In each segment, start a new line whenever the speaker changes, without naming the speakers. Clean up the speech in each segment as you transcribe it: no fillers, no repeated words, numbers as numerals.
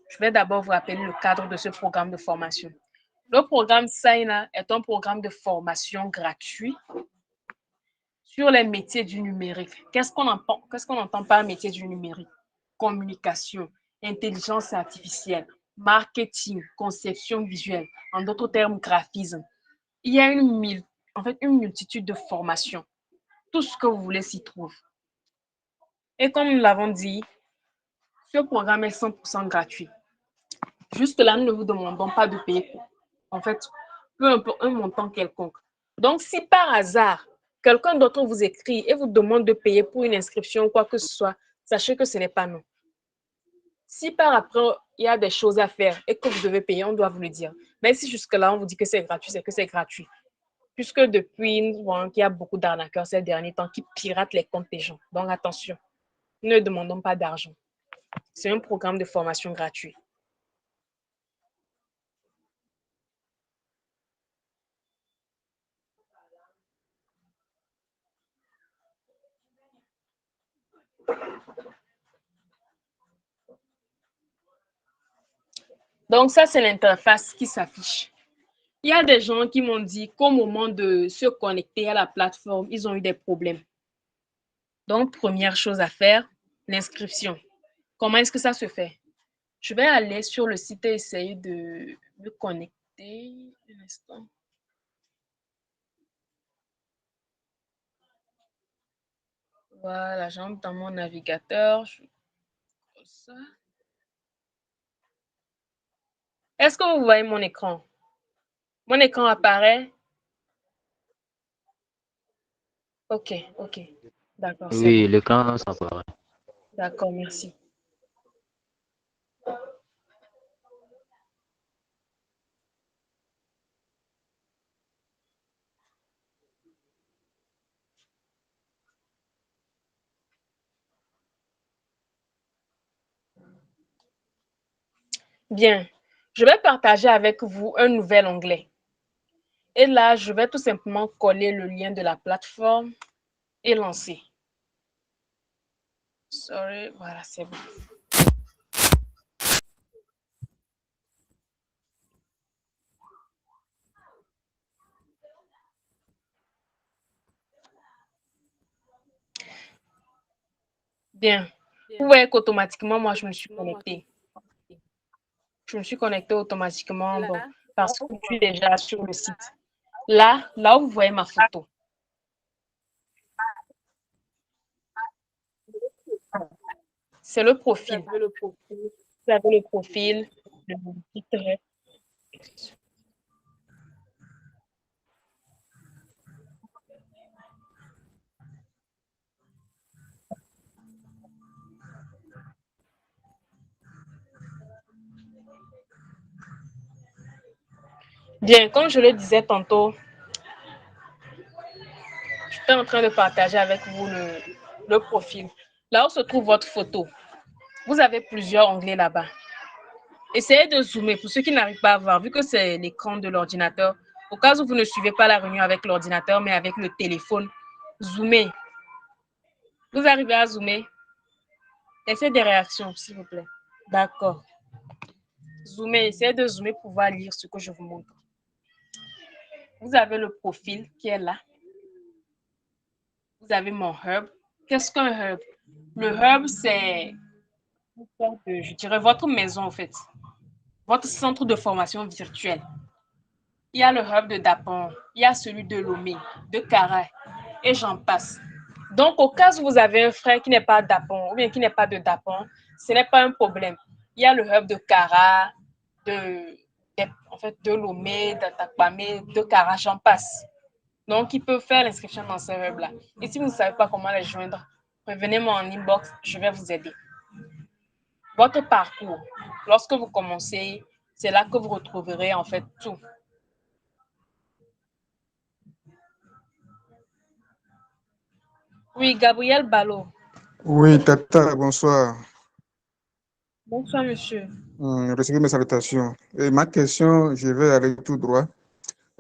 Je vais d'abord vous rappeler le cadre de ce programme de formation. Le programme SAINA est un programme de formation gratuit sur les métiers du numérique. Qu'est-ce qu'on entend par métier du numérique? Communication, intelligence artificielle, marketing, conception visuelle, en d'autres termes, graphisme. Il y a une multitude de formations. Tout ce que vous voulez s'y trouve. Et comme nous l'avons dit, ce programme est 100% gratuit. Juste là, nous ne vous demandons pas de payer pour. En fait, peu importe un montant quelconque. Donc, si par hasard, quelqu'un d'autre vous écrit et vous demande de payer pour une inscription ou quoi que ce soit, sachez que ce n'est pas nous. Si par après, il y a des choses à faire et que vous devez payer, on doit vous le dire. Mais si jusque-là, on vous dit que c'est gratuit, c'est que c'est gratuit. Puisque depuis, nous voyons qu'il y a beaucoup d'arnaqueurs ces derniers temps qui piratent les comptes des gens. Donc, attention, nous ne demandons pas d'argent. C'est un programme de formation gratuit. Donc, ça, c'est l'interface qui s'affiche. Il y a des gens qui m'ont dit qu'au moment de se connecter à la plateforme, ils ont eu des problèmes. Donc, première chose à faire, l'inscription. Comment est-ce que ça se fait? Je vais aller sur le site et essayer de me connecter. Un instant. Voilà, j'entre dans mon navigateur. Ça. Est-ce que vous voyez mon écran? Mon écran apparaît? Ok, ok. D'accord, c'est
Oui,
bon.
l'écran s'apparaît.
D'accord, merci. Bien, je vais partager avec vous un nouvel onglet. Et là, je vais tout simplement coller le lien de la plateforme et lancer. Sorry, voilà, c'est bon. Bien. Vous voyez qu'automatiquement, moi, je me suis connectée. Je me suis connectée automatiquement, bon, parce que je suis déjà sur le site. Là où vous voyez ma photo. C'est le profil. Vous avez le profil, le titre. Bien, comme je le disais tantôt, j'étais en train de partager avec vous le profil. Là où se trouve votre photo, vous avez plusieurs onglets là-bas. Essayez de zoomer pour ceux qui n'arrivent pas à voir, vu que c'est l'écran de l'ordinateur. Au cas où vous ne suivez pas la réunion avec l'ordinateur, mais avec le téléphone, zoomez. Vous arrivez à zoomer? Essayez des réactions, s'il vous plaît. D'accord. Zoomez, essayez de zoomer pour pouvoir lire ce que je vous montre. Vous avez le profil qui est là. Vous avez mon hub. Qu'est-ce qu'un hub? Le hub, c'est, je dirais, votre maison, en fait. Votre centre de formation virtuelle. Il y a le hub de Dapon, il y a celui de Lomé, de Cara, et j'en passe. Donc, au cas où vous avez un frère qui n'est pas Dapon, ou bien qui n'est pas de Dapon, ce n'est pas un problème. Il y a le hub de Cara, de Lomé, d'Atakpamé, de Cara, j'en passe. Donc, ils peuvent faire l'inscription dans ces hubs-là. Et si vous ne savez pas comment les joindre, revenez-moi en inbox, je vais vous aider. Votre parcours, lorsque vous commencez, c'est là que vous retrouverez en fait tout. Oui, Gabriel Ballot.
Oui, Tata, bonsoir.
Bonsoir, monsieur.
Recevez mes salutations. Et ma question, je vais aller tout droit.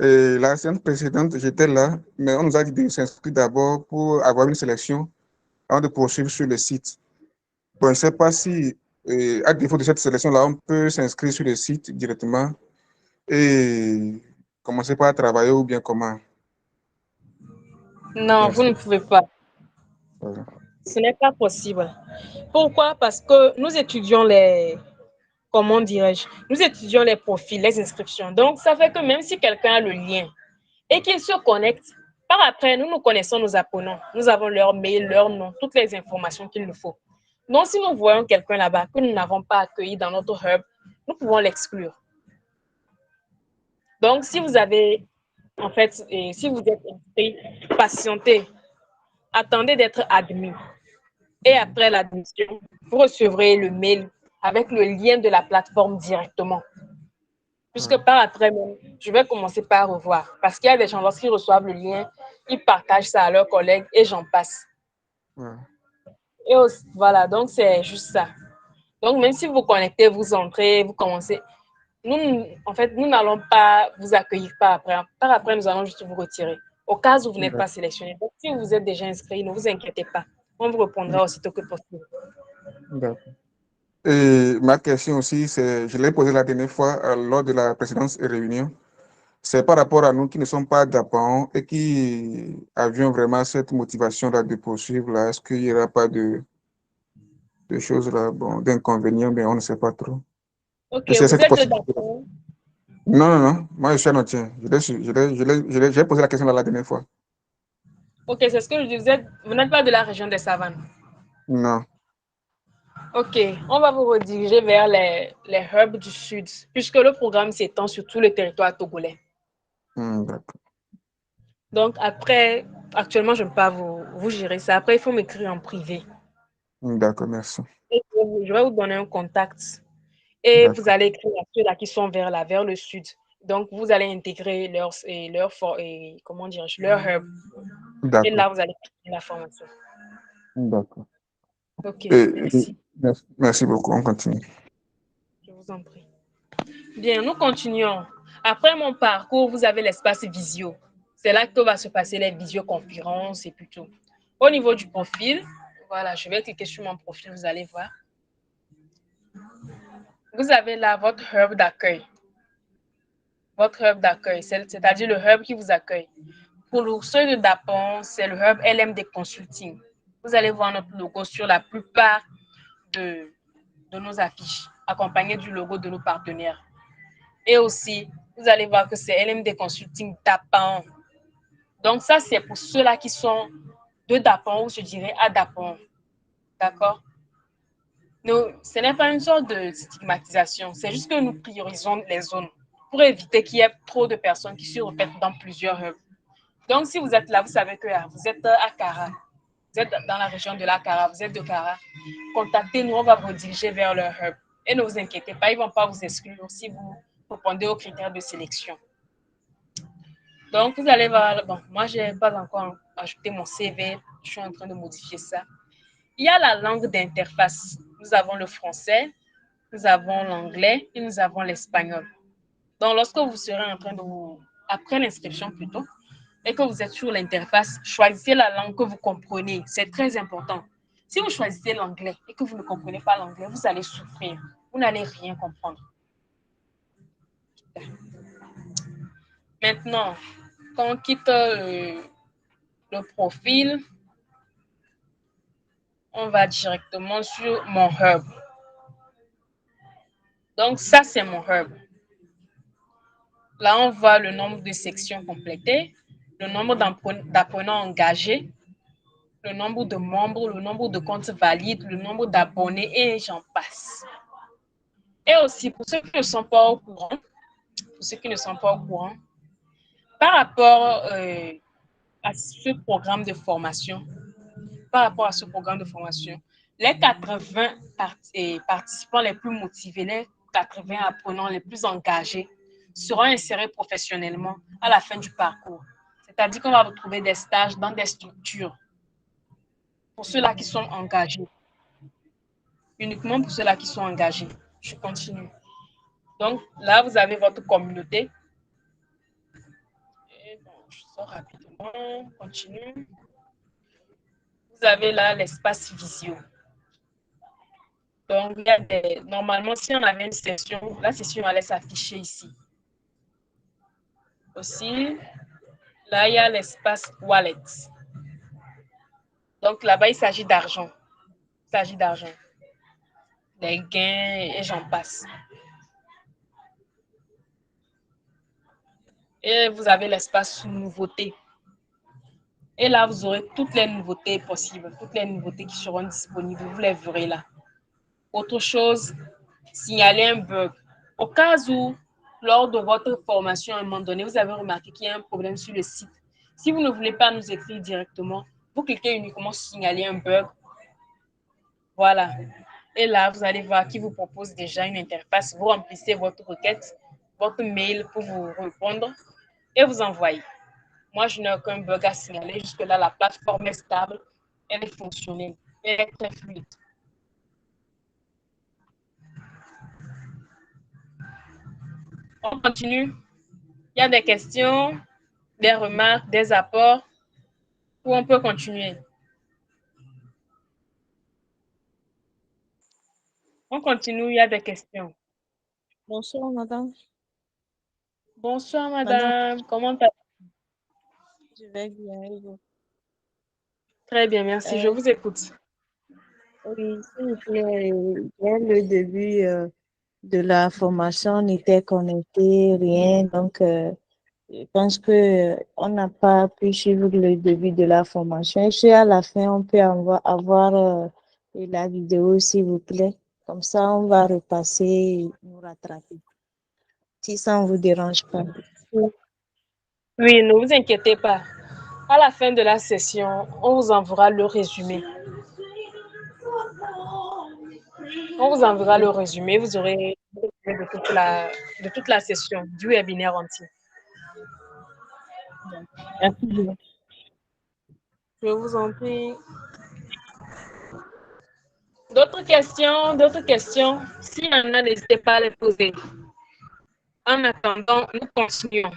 Et la séance précédente, j'étais là, mais on nous a dit de s'inscrire d'abord pour avoir une sélection avant de poursuivre sur le site. Bon, je ne sais pas si Et à défaut de cette sélection-là, on peut s'inscrire sur le site directement et commencer par travailler ou bien comment?
Non, vous
Merci.
ne pouvez pas.
Voilà.
Ce n'est pas possible. Pourquoi? Parce que nous étudions comment dirais-je, nous étudions les profils, les inscriptions. Donc, ça fait que même si quelqu'un a le lien et qu'il se connecte, par après, nous connaissons nos apprenants. Nous avons leur mail, leur nom, toutes les informations qu'il nous faut. Donc, si nous voyons quelqu'un là-bas que nous n'avons pas accueilli dans notre hub, nous pouvons l'exclure. Donc, si vous avez, en fait, si vous êtes inscrit, patientez, attendez d'être admis. Et après l'admission, vous recevrez le mail avec le lien de la plateforme directement. Puisque par après même, je vais commencer par revoir. Parce qu'il y a des gens, lorsqu'ils reçoivent le lien, ils partagent ça à leurs collègues et j'en passe.
Ouais.
Et aussi, voilà, donc c'est juste ça. Donc même si vous connectez, vous entrez, vous commencez, en fait, nous n'allons pas vous accueillir par après. Par après, nous allons juste vous retirer. Au cas où vous n'êtes pas sélectionné. Donc si vous êtes déjà inscrit, ne vous inquiétez pas. On vous répondra aussitôt que possible.
D'accord. Et ma question aussi, c'est, je l'ai posée la dernière fois lors de la précédente réunion, c'est par rapport à nous qui ne sommes pas d'apparents et qui avions vraiment cette motivation-là de poursuivre là. Est-ce qu'il n'y aura pas de choses là, bon, d'inconvénients, mais on ne sait pas trop.
Ok,
Et c'est
vous
cette
êtes
possibilité.
d'accord.
Non, non, non, moi je suis un ancien. J'ai posé la question là la dernière fois.
Ok, c'est ce que je disais. Vous n'êtes pas de la région des savanes.
Non.
Ok, on va vous rediriger vers les hubs du sud, puisque le programme s'étend sur tout le territoire togolais.
D'accord.
Donc après, actuellement, je ne peux pas vous gérer ça. Après, il faut m'écrire en privé.
D'accord, merci.
Et je vais vous donner un contact. Et vous
D'accord.
allez écrire à ceux-là qui sont vers le sud. Donc, vous allez intégrer comment dirais-je, leur hub. Et
D'accord.
là, vous allez trouver la formation.
D'accord.
Ok,
Et,
merci.
merci beaucoup, on continue.
Je vous en prie. Bien, nous continuons. Après mon parcours, vous avez l'espace visio. C'est là que va se passer les visioconférences et puis tout. Au niveau du profil, voilà, je vais cliquer sur mon profil, vous allez voir. Vous avez là votre hub d'accueil. Votre hub d'accueil, c'est-à-dire le hub qui vous accueille. Pour ceux de Dapon, c'est le hub LMD Consulting. Vous allez voir notre logo sur la plupart de nos affiches, accompagné du logo de nos partenaires. Et aussi, vous allez voir que c'est LMD Consulting Dapon. Donc, ça, c'est pour ceux-là qui sont de Dapon ou je dirais à Dapon. D'accord? Ce n'est pas une sorte de stigmatisation, c'est juste que nous priorisons les zones pour éviter qu'il y ait trop de personnes qui se répètent dans plusieurs hubs. Donc, si vous êtes là, vous savez que vous êtes à Kara, vous êtes dans la région de la Kara, vous êtes de Kara, contactez-nous, on va vous diriger vers leur hub. Et ne vous inquiétez pas, ils ne vont pas vous exclure si vous répondez aux critères de sélection. Donc, vous allez voir, bon, moi, je n'ai pas encore ajouté mon CV, je suis en train de modifier ça. Il y a la langue d'interface. Nous avons le français, nous avons l'anglais et nous avons l'espagnol. Donc, lorsque vous serez en train de après l'inscription plutôt, et que vous êtes sur l'interface, choisissez la langue que vous comprenez. C'est très important. Si vous choisissez l'anglais et que vous ne comprenez pas l'anglais, vous allez souffrir. Vous n'allez rien comprendre. Maintenant, quand on quitte le profil, on va directement sur mon hub. Donc, ça, c'est mon hub. Là, on voit le nombre de sections complétées, le nombre d'apprenants engagés, le nombre de membres, le nombre de comptes valides, le nombre d'abonnés et j'en passe. Et aussi, pour ceux qui ne sont pas au courant, par rapport à ce programme de formation, les 80 participants les plus motivés, les 80 apprenants les plus engagés seront insérés professionnellement à la fin du parcours. C'est-à-dire qu'on va retrouver des stages dans des structures pour ceux-là qui sont engagés. Uniquement pour ceux-là qui sont engagés. Je continue. Donc là, vous avez votre communauté. Et bon, je sors rapidement. Continue. Vous avez là l'espace visio. Donc, il y a des... Normalement, si on avait une session, la session allait s'afficher ici. Aussi, là, il y a l'espace Wallet. Donc, là-bas, il s'agit d'argent. Il s'agit d'argent. Des gains et j'en passe. Et vous avez l'espace nouveautés. Et là, vous aurez toutes les nouveautés possibles, toutes les nouveautés qui seront disponibles. Vous les verrez là. Autre chose, signaler un bug. Au cas où, lors de votre formation, à un moment donné, vous avez remarqué qu'il y a un problème sur le site. Si vous ne voulez pas nous écrire directement, vous cliquez uniquement sur signaler un bug. Voilà. Et là, vous allez voir qu'il vous propose déjà une interface. Vous remplissez votre requête, votre mail pour vous répondre et vous envoyez. Moi, je n'ai aucun bug à signaler. Jusque-là, la plateforme est stable, elle est fonctionnelle, elle est très fluide. On continue. Il y a des questions, des remarques, des apports, ou on peut continuer. On continue, il y a des questions.
Bonsoir, madame.
Bonsoir,
Madame,
madame. Comment allez-vous?
je vais bien. Et vous?
Très bien, merci. Je
Euh,
vous écoute.
oui, s'il vous plaît, dès le début de la formation, on était connecté, rien. Donc, je pense que on n'a pas pu suivre le début de la formation. Et puis, à la fin, on peut avoir la vidéo, s'il vous plaît. Comme ça, on va repasser et nous rattraper. Si ça ne vous dérange pas.
Oui, ne vous inquiétez pas. À la fin de la session, on vous enverra le résumé. On vous enverra le résumé. Vous aurez le résumé de toute la session, du webinaire entier.
Merci.
Je vous en prie. D'autres questions, d'autres questions? S'il y en a, n'hésitez pas à les poser. En attendant, nous continuons.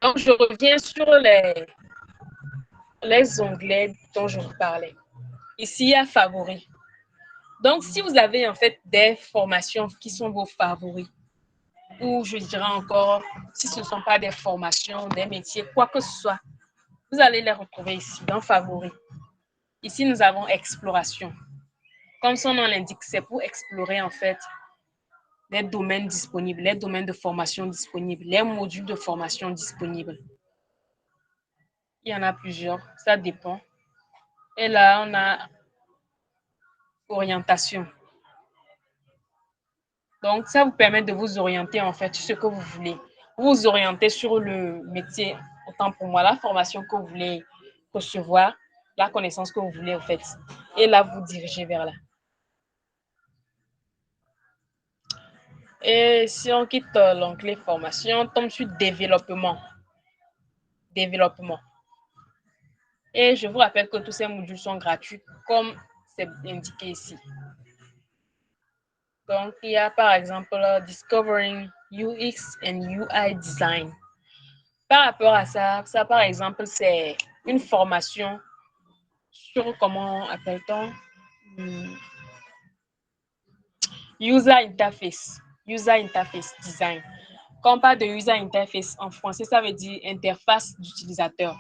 Donc, je reviens sur les onglets dont je vous parlais. Ici, il y a favoris. Donc, si vous avez en fait des formations qui sont vos favoris, ou je dirais encore, si ce ne sont pas des formations, des métiers, quoi que ce soit, vous allez les retrouver ici, dans favoris. Ici, nous avons exploration. Comme son nom l'indique, c'est pour explorer en fait les domaines disponibles, les domaines de formation disponibles, les modules de formation disponibles. Il y en a plusieurs, ça dépend. Et là, on a orientation. Donc, ça vous permet de vous orienter en fait sur ce que vous voulez. Vous vous orientez sur le métier, autant pour moi, la formation que vous voulez recevoir, la connaissance que vous voulez en fait. Et là, vous dirigez vers là. Et si on quitte l'onglet formation, on tombe sur développement. Développement. Et je vous rappelle que tous ces modules sont gratuits, comme c'est indiqué ici. Donc, il y a par exemple Discovering UX and UI Design. Par rapport à ça, par exemple, c'est une formation sur comment appelle-t-on User Interface. User Interface Design. Quand on parle de User Interface en français, ça veut dire interface d'utilisateur.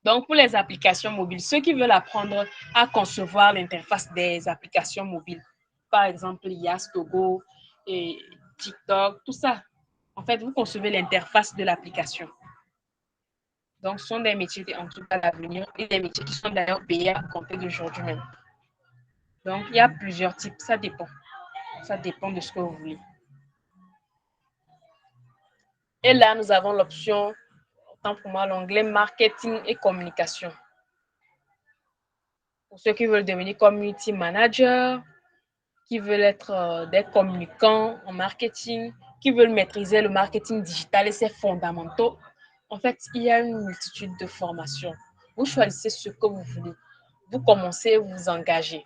Donc, pour les applications mobiles, ceux qui veulent apprendre à concevoir l'interface des applications mobiles, par exemple, Yas, Togo, et TikTok, tout ça. En fait, vous concevez l'interface de l'application. Donc, ce sont des métiers en tout cas d'avenir et des métiers qui sont d'ailleurs payés à compter d'aujourd'hui même. Donc, il y a plusieurs types, ça dépend. Ça dépend de ce que vous voulez. Et là, nous avons l'option, autant pour moi, l'onglet marketing et communication. Pour ceux qui veulent devenir community manager, qui veulent être des communicants en marketing, qui veulent maîtriser le marketing digital et ses fondamentaux. En fait, il y a une multitude de formations. Vous choisissez ce que vous voulez. Vous commencez, vous vous engagez.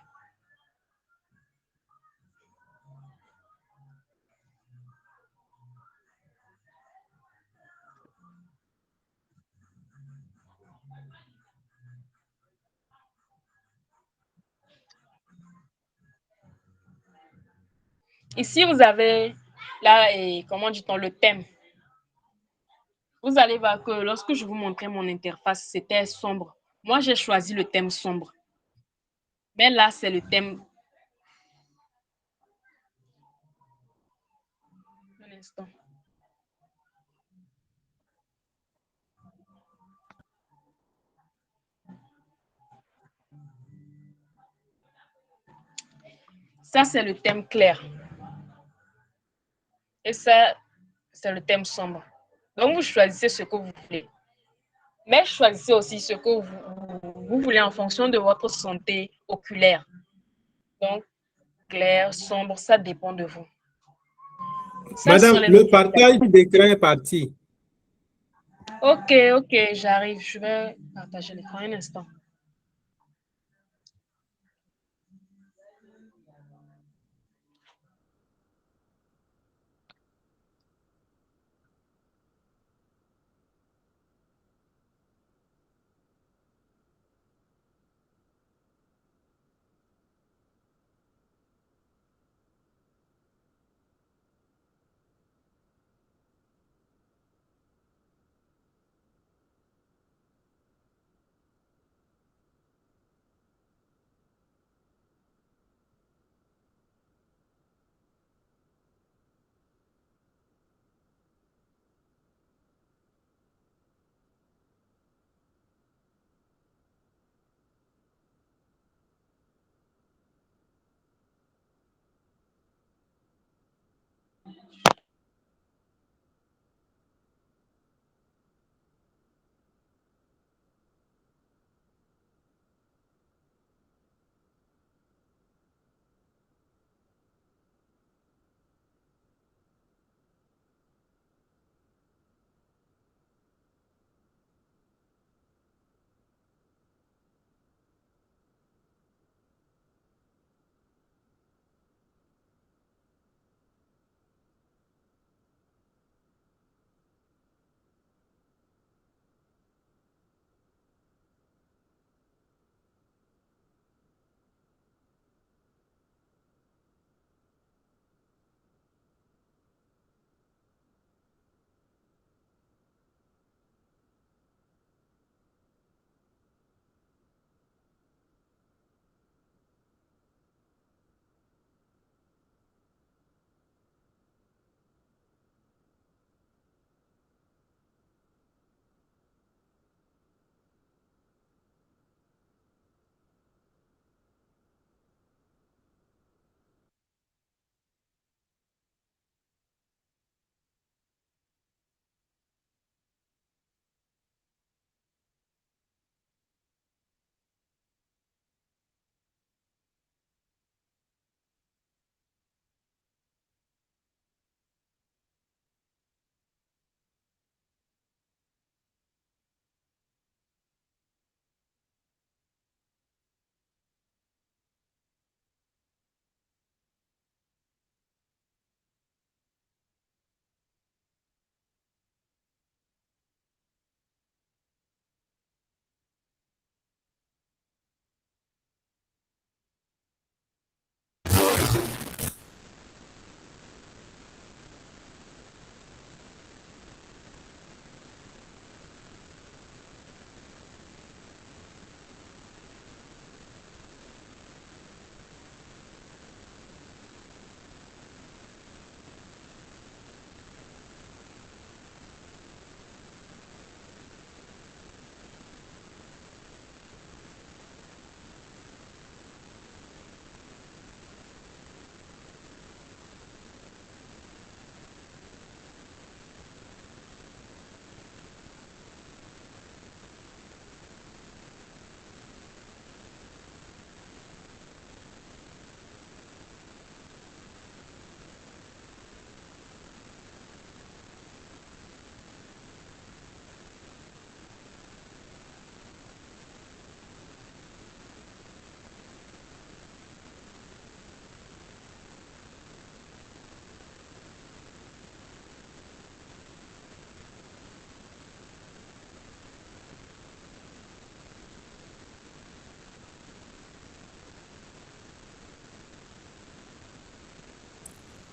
Ici, vous avez là, et comment dit-on, le thème. Vous allez voir que lorsque je vous montrais mon interface, c'était sombre. Moi, j'ai choisi le thème sombre. Mais là, c'est le thème. Un instant. Ça, c'est le thème clair. Et ça, c'est le thème sombre. Donc, vous choisissez ce que vous voulez. Mais choisissez aussi ce que vous voulez en fonction de votre santé oculaire. Donc, clair, sombre, ça dépend de vous. Ça sont
Madame,
les
le partage d'écran est parti.
Ok, ok, j'arrive. Je vais partager l'écran un instant.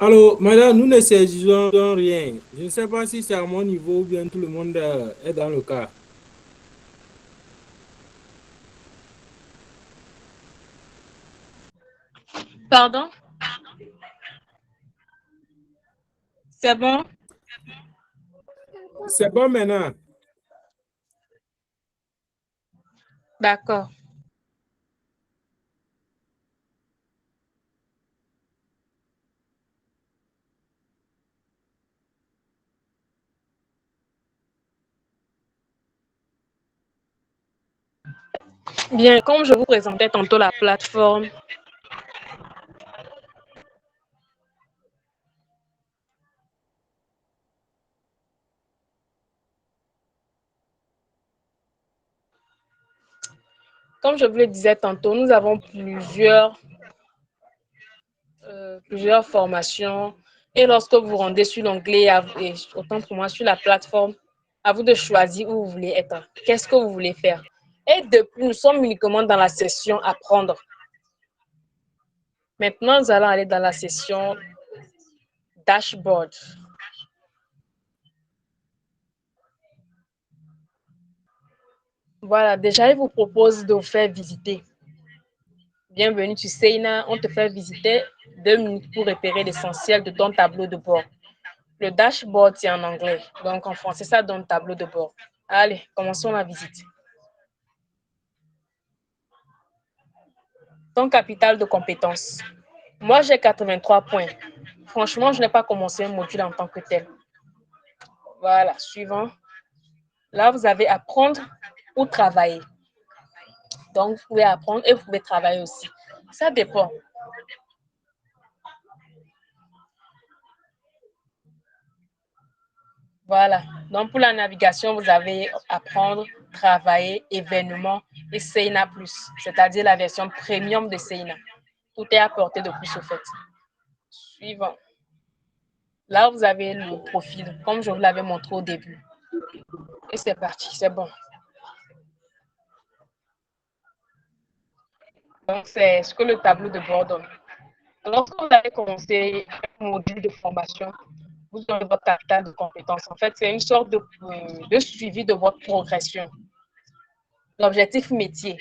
Alors, madame, nous ne saisissons rien. Je ne sais pas si c'est à mon niveau ou bien tout le monde est dans le cas.
Pardon? C'est bon?
C'est bon maintenant.
D'accord. Bien, comme je vous présentais tantôt la plateforme, comme je vous le disais tantôt, nous avons plusieurs formations. Et lorsque vous rendez sur l'onglet, et autant pour moi, sur la plateforme, à vous de choisir où vous voulez être. Qu'est-ce que vous voulez faire? Et depuis, nous sommes uniquement dans la session apprendre. Maintenant, nous allons aller dans la session dashboard. Voilà, déjà, il vous propose de vous faire visiter. Bienvenue sur Seina, on te fait visiter 2 minutes pour repérer l'essentiel de ton tableau de bord. Le dashboard, c'est en anglais, donc en français, ça donne tableau de bord. Allez, commençons la visite. Ton capital de compétences. Moi, j'ai 83 points. Franchement, je n'ai pas commencé un module en tant que tel. Voilà, suivant. Là, vous avez apprendre ou travailler. Donc, vous pouvez apprendre et vous pouvez travailler aussi. Ça dépend. Voilà. Donc, pour la navigation, vous avez apprendre, travailler, événements et Seina Plus, c'est-à-dire la version premium de Seina. Tout est apporté de plus au fait. Suivant. Là, vous avez le profil, comme je vous l'avais montré au début. Et c'est parti, c'est bon. Donc, c'est ce que le tableau de bord donne. Lorsque vous avez commencé un module de formation, vous aurez votre capital de compétences. En fait, c'est une sorte de suivi de votre progression. L'objectif métier.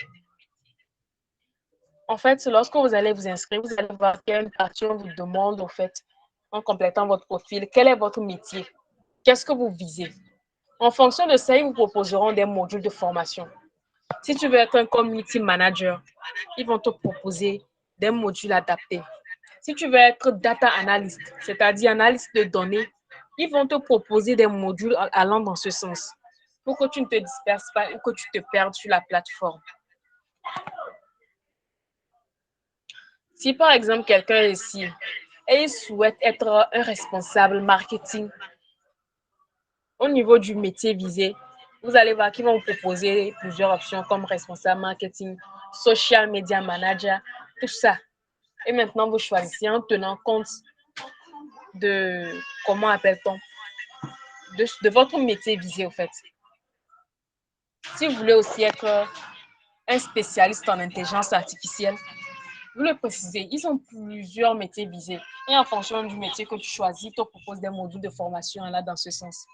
En fait, lorsque vous allez vous inscrire, vous allez voir qu'il y a une partie où on vous demande, en fait, en complétant votre profil, quel est votre métier? Qu'est-ce que vous visez? En fonction de ça, ils vous proposeront des modules de formation. Si tu veux être un community manager, ils vont te proposer des modules adaptés. Si tu veux être data analyst, c'est-à-dire analyste de données, ils vont te proposer des modules allant dans ce sens pour que tu ne te disperses pas ou que tu te perdes sur la plateforme. Si par exemple quelqu'un est ici et il souhaite être un responsable marketing au niveau du métier visé, vous allez voir qu'ils vont vous proposer plusieurs options comme responsable marketing, social media manager, tout ça. Et maintenant, vous choisissez en tenant compte de, comment appelle-t-on, de votre métier visé, au fait. Si vous voulez aussi être un spécialiste en intelligence artificielle, vous le précisez, ils ont plusieurs métiers visés. Et en fonction du métier que tu choisis, ils te proposent des modules de formation là dans ce sens.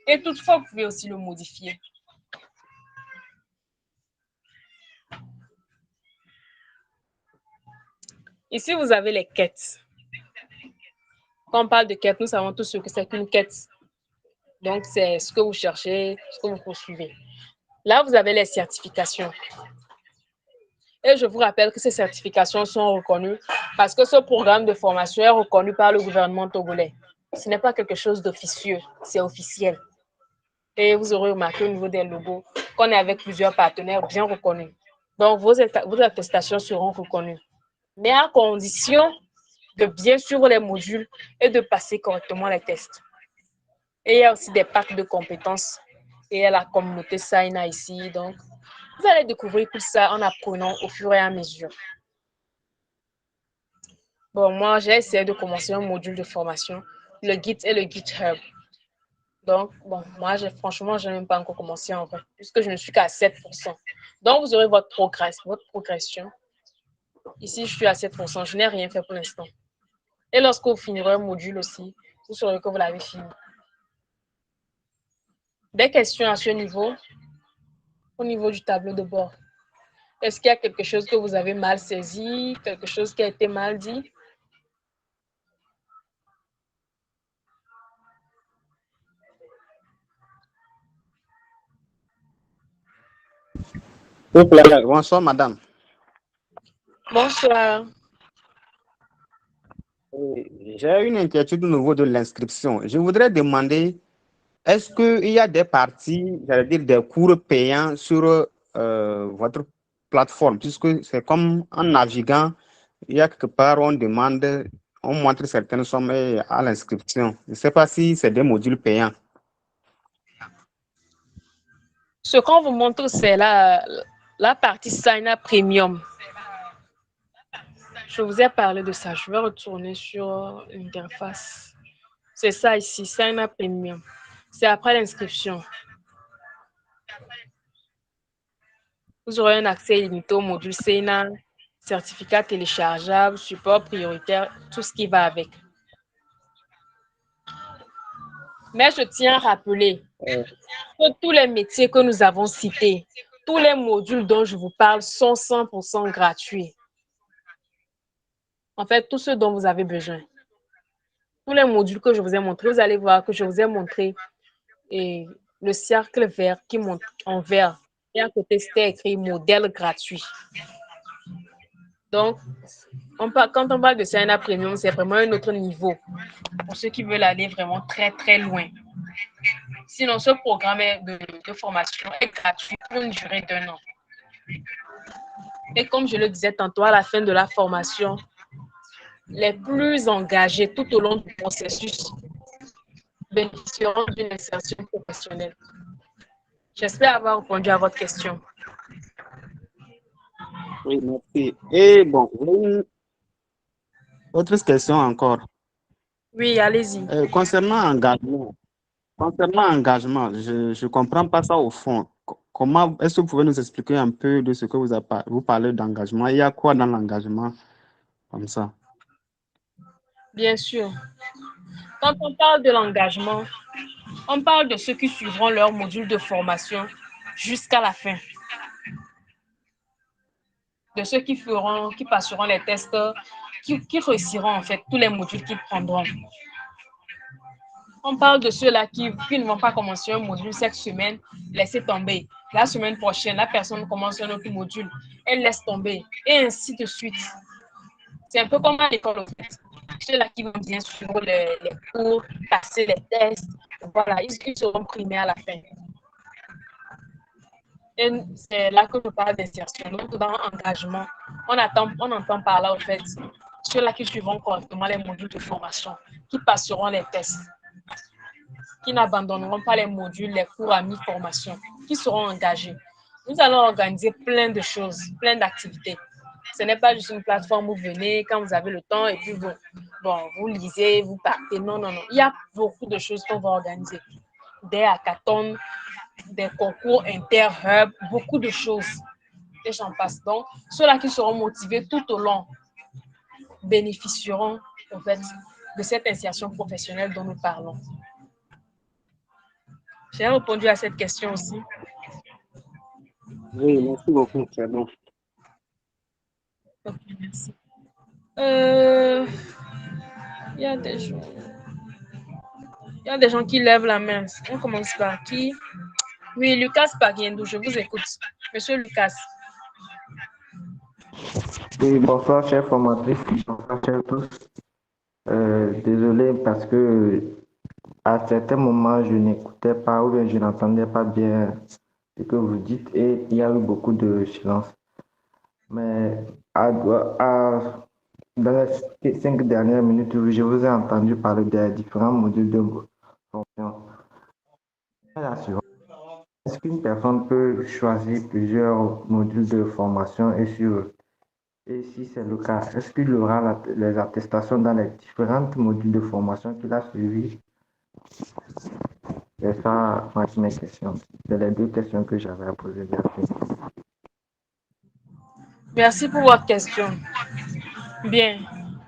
Et toutefois, vous pouvez aussi le modifier. Ici, vous avez les quêtes. Quand on parle de quête, nous savons tous ce que c'est qu'une quête. Donc, c'est ce que vous cherchez, ce que vous poursuivez. Là, vous avez les certifications. Et je vous rappelle que ces certifications sont reconnues parce que ce programme de formation est reconnu par le gouvernement togolais. Ce n'est pas quelque chose d'officieux, c'est officiel. Et vous aurez remarqué au niveau des logos qu'on est avec plusieurs partenaires bien reconnus. Donc, vos attestations seront reconnues. Mais à condition de bien suivre les modules et de passer correctement les tests. Et il y a aussi des packs de compétences. Et il y a la communauté Saina ici. Donc, vous allez découvrir tout ça en apprenant au fur et à mesure. Bon, moi, j'ai essayé de commencer un module de formation, le Git et le GitHub. Donc, bon, moi, franchement, je n'ai même pas encore commencé en vrai, puisque je ne suis qu'à 7%. Donc, vous aurez votre progression. Ici, je suis à 7%. Je n'ai rien fait pour l'instant. Et lorsque vous finirez un module aussi, vous saurez que vous l'avez fini. Des questions à ce niveau, au niveau du tableau de bord. Est-ce qu'il y a quelque chose que vous avez mal saisi, quelque chose qui a été mal dit?
Bonsoir, madame.
Bonsoir.
J'ai une inquiétude au niveau de l'inscription. Je voudrais demander, est-ce qu'il y a des parties, j'allais dire des cours payants sur votre plateforme, puisque c'est comme en naviguant, il y a quelque part, on demande, on montre certaines sommes à l'inscription. Je ne sais pas si c'est des modules payants.
Ce qu'on vous montre, c'est la partie Sign Up Premium. Je vous ai parlé de ça. Je vais retourner sur l'interface. C'est ça ici, Sign Up Premium. C'est après l'inscription. Vous aurez un accès illimité au module SENA, certificat téléchargeable, support prioritaire, tout ce qui va avec. Mais je tiens à rappeler que tous les métiers que nous avons cités, tous les modules dont je vous parle sont 100% gratuits. En fait, tout ce dont vous avez besoin. Tous les modules que je vous ai montrés, vous allez voir que je vous ai montré et le cercle vert qui monte en vert. Et à côté, c'était écrit modèle gratuit. Donc, quand on parle de CNA Premium, c'est vraiment un autre niveau pour ceux qui veulent aller vraiment très, très loin. Sinon, ce programme de formation est gratuit pour une durée d'1 an. Et comme je le disais tantôt, à la fin de la formation, les plus engagés tout au long du processus bénéficieront d'une insertion professionnelle. J'espère avoir répondu à votre question.
Oui, merci. Et bon, une autre question encore.
Oui, allez-y.
Concernant engagement, je ne comprends pas ça au fond. Comment est-ce que vous pouvez nous expliquer un peu de ce que vous parlez d'engagement? Il y a quoi dans l'engagement comme ça?
Bien sûr. Quand on parle de l'engagement, on parle de ceux qui suivront leur module de formation jusqu'à la fin. De ceux qui passeront les tests, qui réussiront en fait tous les modules qu'ils prendront. On parle de ceux-là qui ne vont pas commencer un module cette semaine, laisser tomber. La semaine prochaine, la personne commence un autre module, elle laisse tomber, et ainsi de suite. C'est un peu comme à l'école, en fait. Ceux-là qui vont bien suivre les cours, passer les tests, voilà, ils seront primés à la fin. Et c'est là que je parle d'insertion. Donc, dans engagement, on entend par là, en fait, ceux-là qui suivront correctement les modules de formation, qui passeront les tests, qui n'abandonneront pas les modules, les cours à mi-formation, qui seront engagés. Nous allons organiser plein de choses, plein d'activités. Ce n'est pas juste une plateforme où vous venez quand vous avez le temps et puis vous lisez, vous partez. Non, non, non. Il y a beaucoup de choses qu'on va organiser. Des hackathons, des concours inter-hub, beaucoup de choses. Et j'en passe. Donc, ceux-là qui seront motivés tout au long bénéficieront en fait de cette insertion professionnelle dont nous parlons. J'ai répondu à cette question aussi.
Oui, merci beaucoup, c'est bon.
Ok, merci. Il y a des gens qui lèvent la main. On commence par qui? Oui, Lucas Paguiendou, je vous écoute. Monsieur Lucas.
Oui, bonsoir, chers formatrices, bonsoir, chers tous. Désolé parce que à certains moments, je n'écoutais pas ou bien je n'entendais pas bien ce que vous dites et il y a eu beaucoup de silence. Mais dans les 5 dernières minutes, je vous ai entendu parler des différents modules de formation. Est-ce qu'une personne peut choisir plusieurs modules de formation et si c'est le cas, est-ce qu'il aura les attestations dans les différents modules de formation qu'il a suivis? C'est ça mes questions. C'est les 2 questions que j'avais à poser. Merci.
Merci pour votre question. Bien.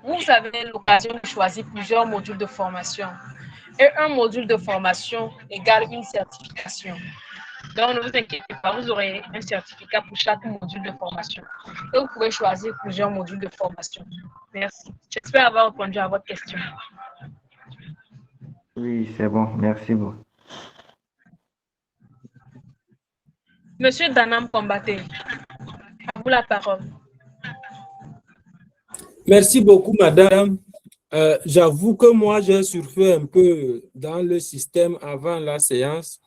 vous avez l'occasion de choisir plusieurs modules de formation. Et un module de formation égale une certification. Donc, ne vous inquiétez pas, vous aurez un certificat pour chaque module de formation. Et vous pouvez choisir plusieurs modules de formation. Merci. J'espère avoir répondu à votre question.
Oui, c'est bon. Merci beaucoup.
Monsieur Danam Combaté, à vous la parole.
Merci beaucoup, madame. J'avoue que moi, j'ai surfé un peu dans le système avant la séance,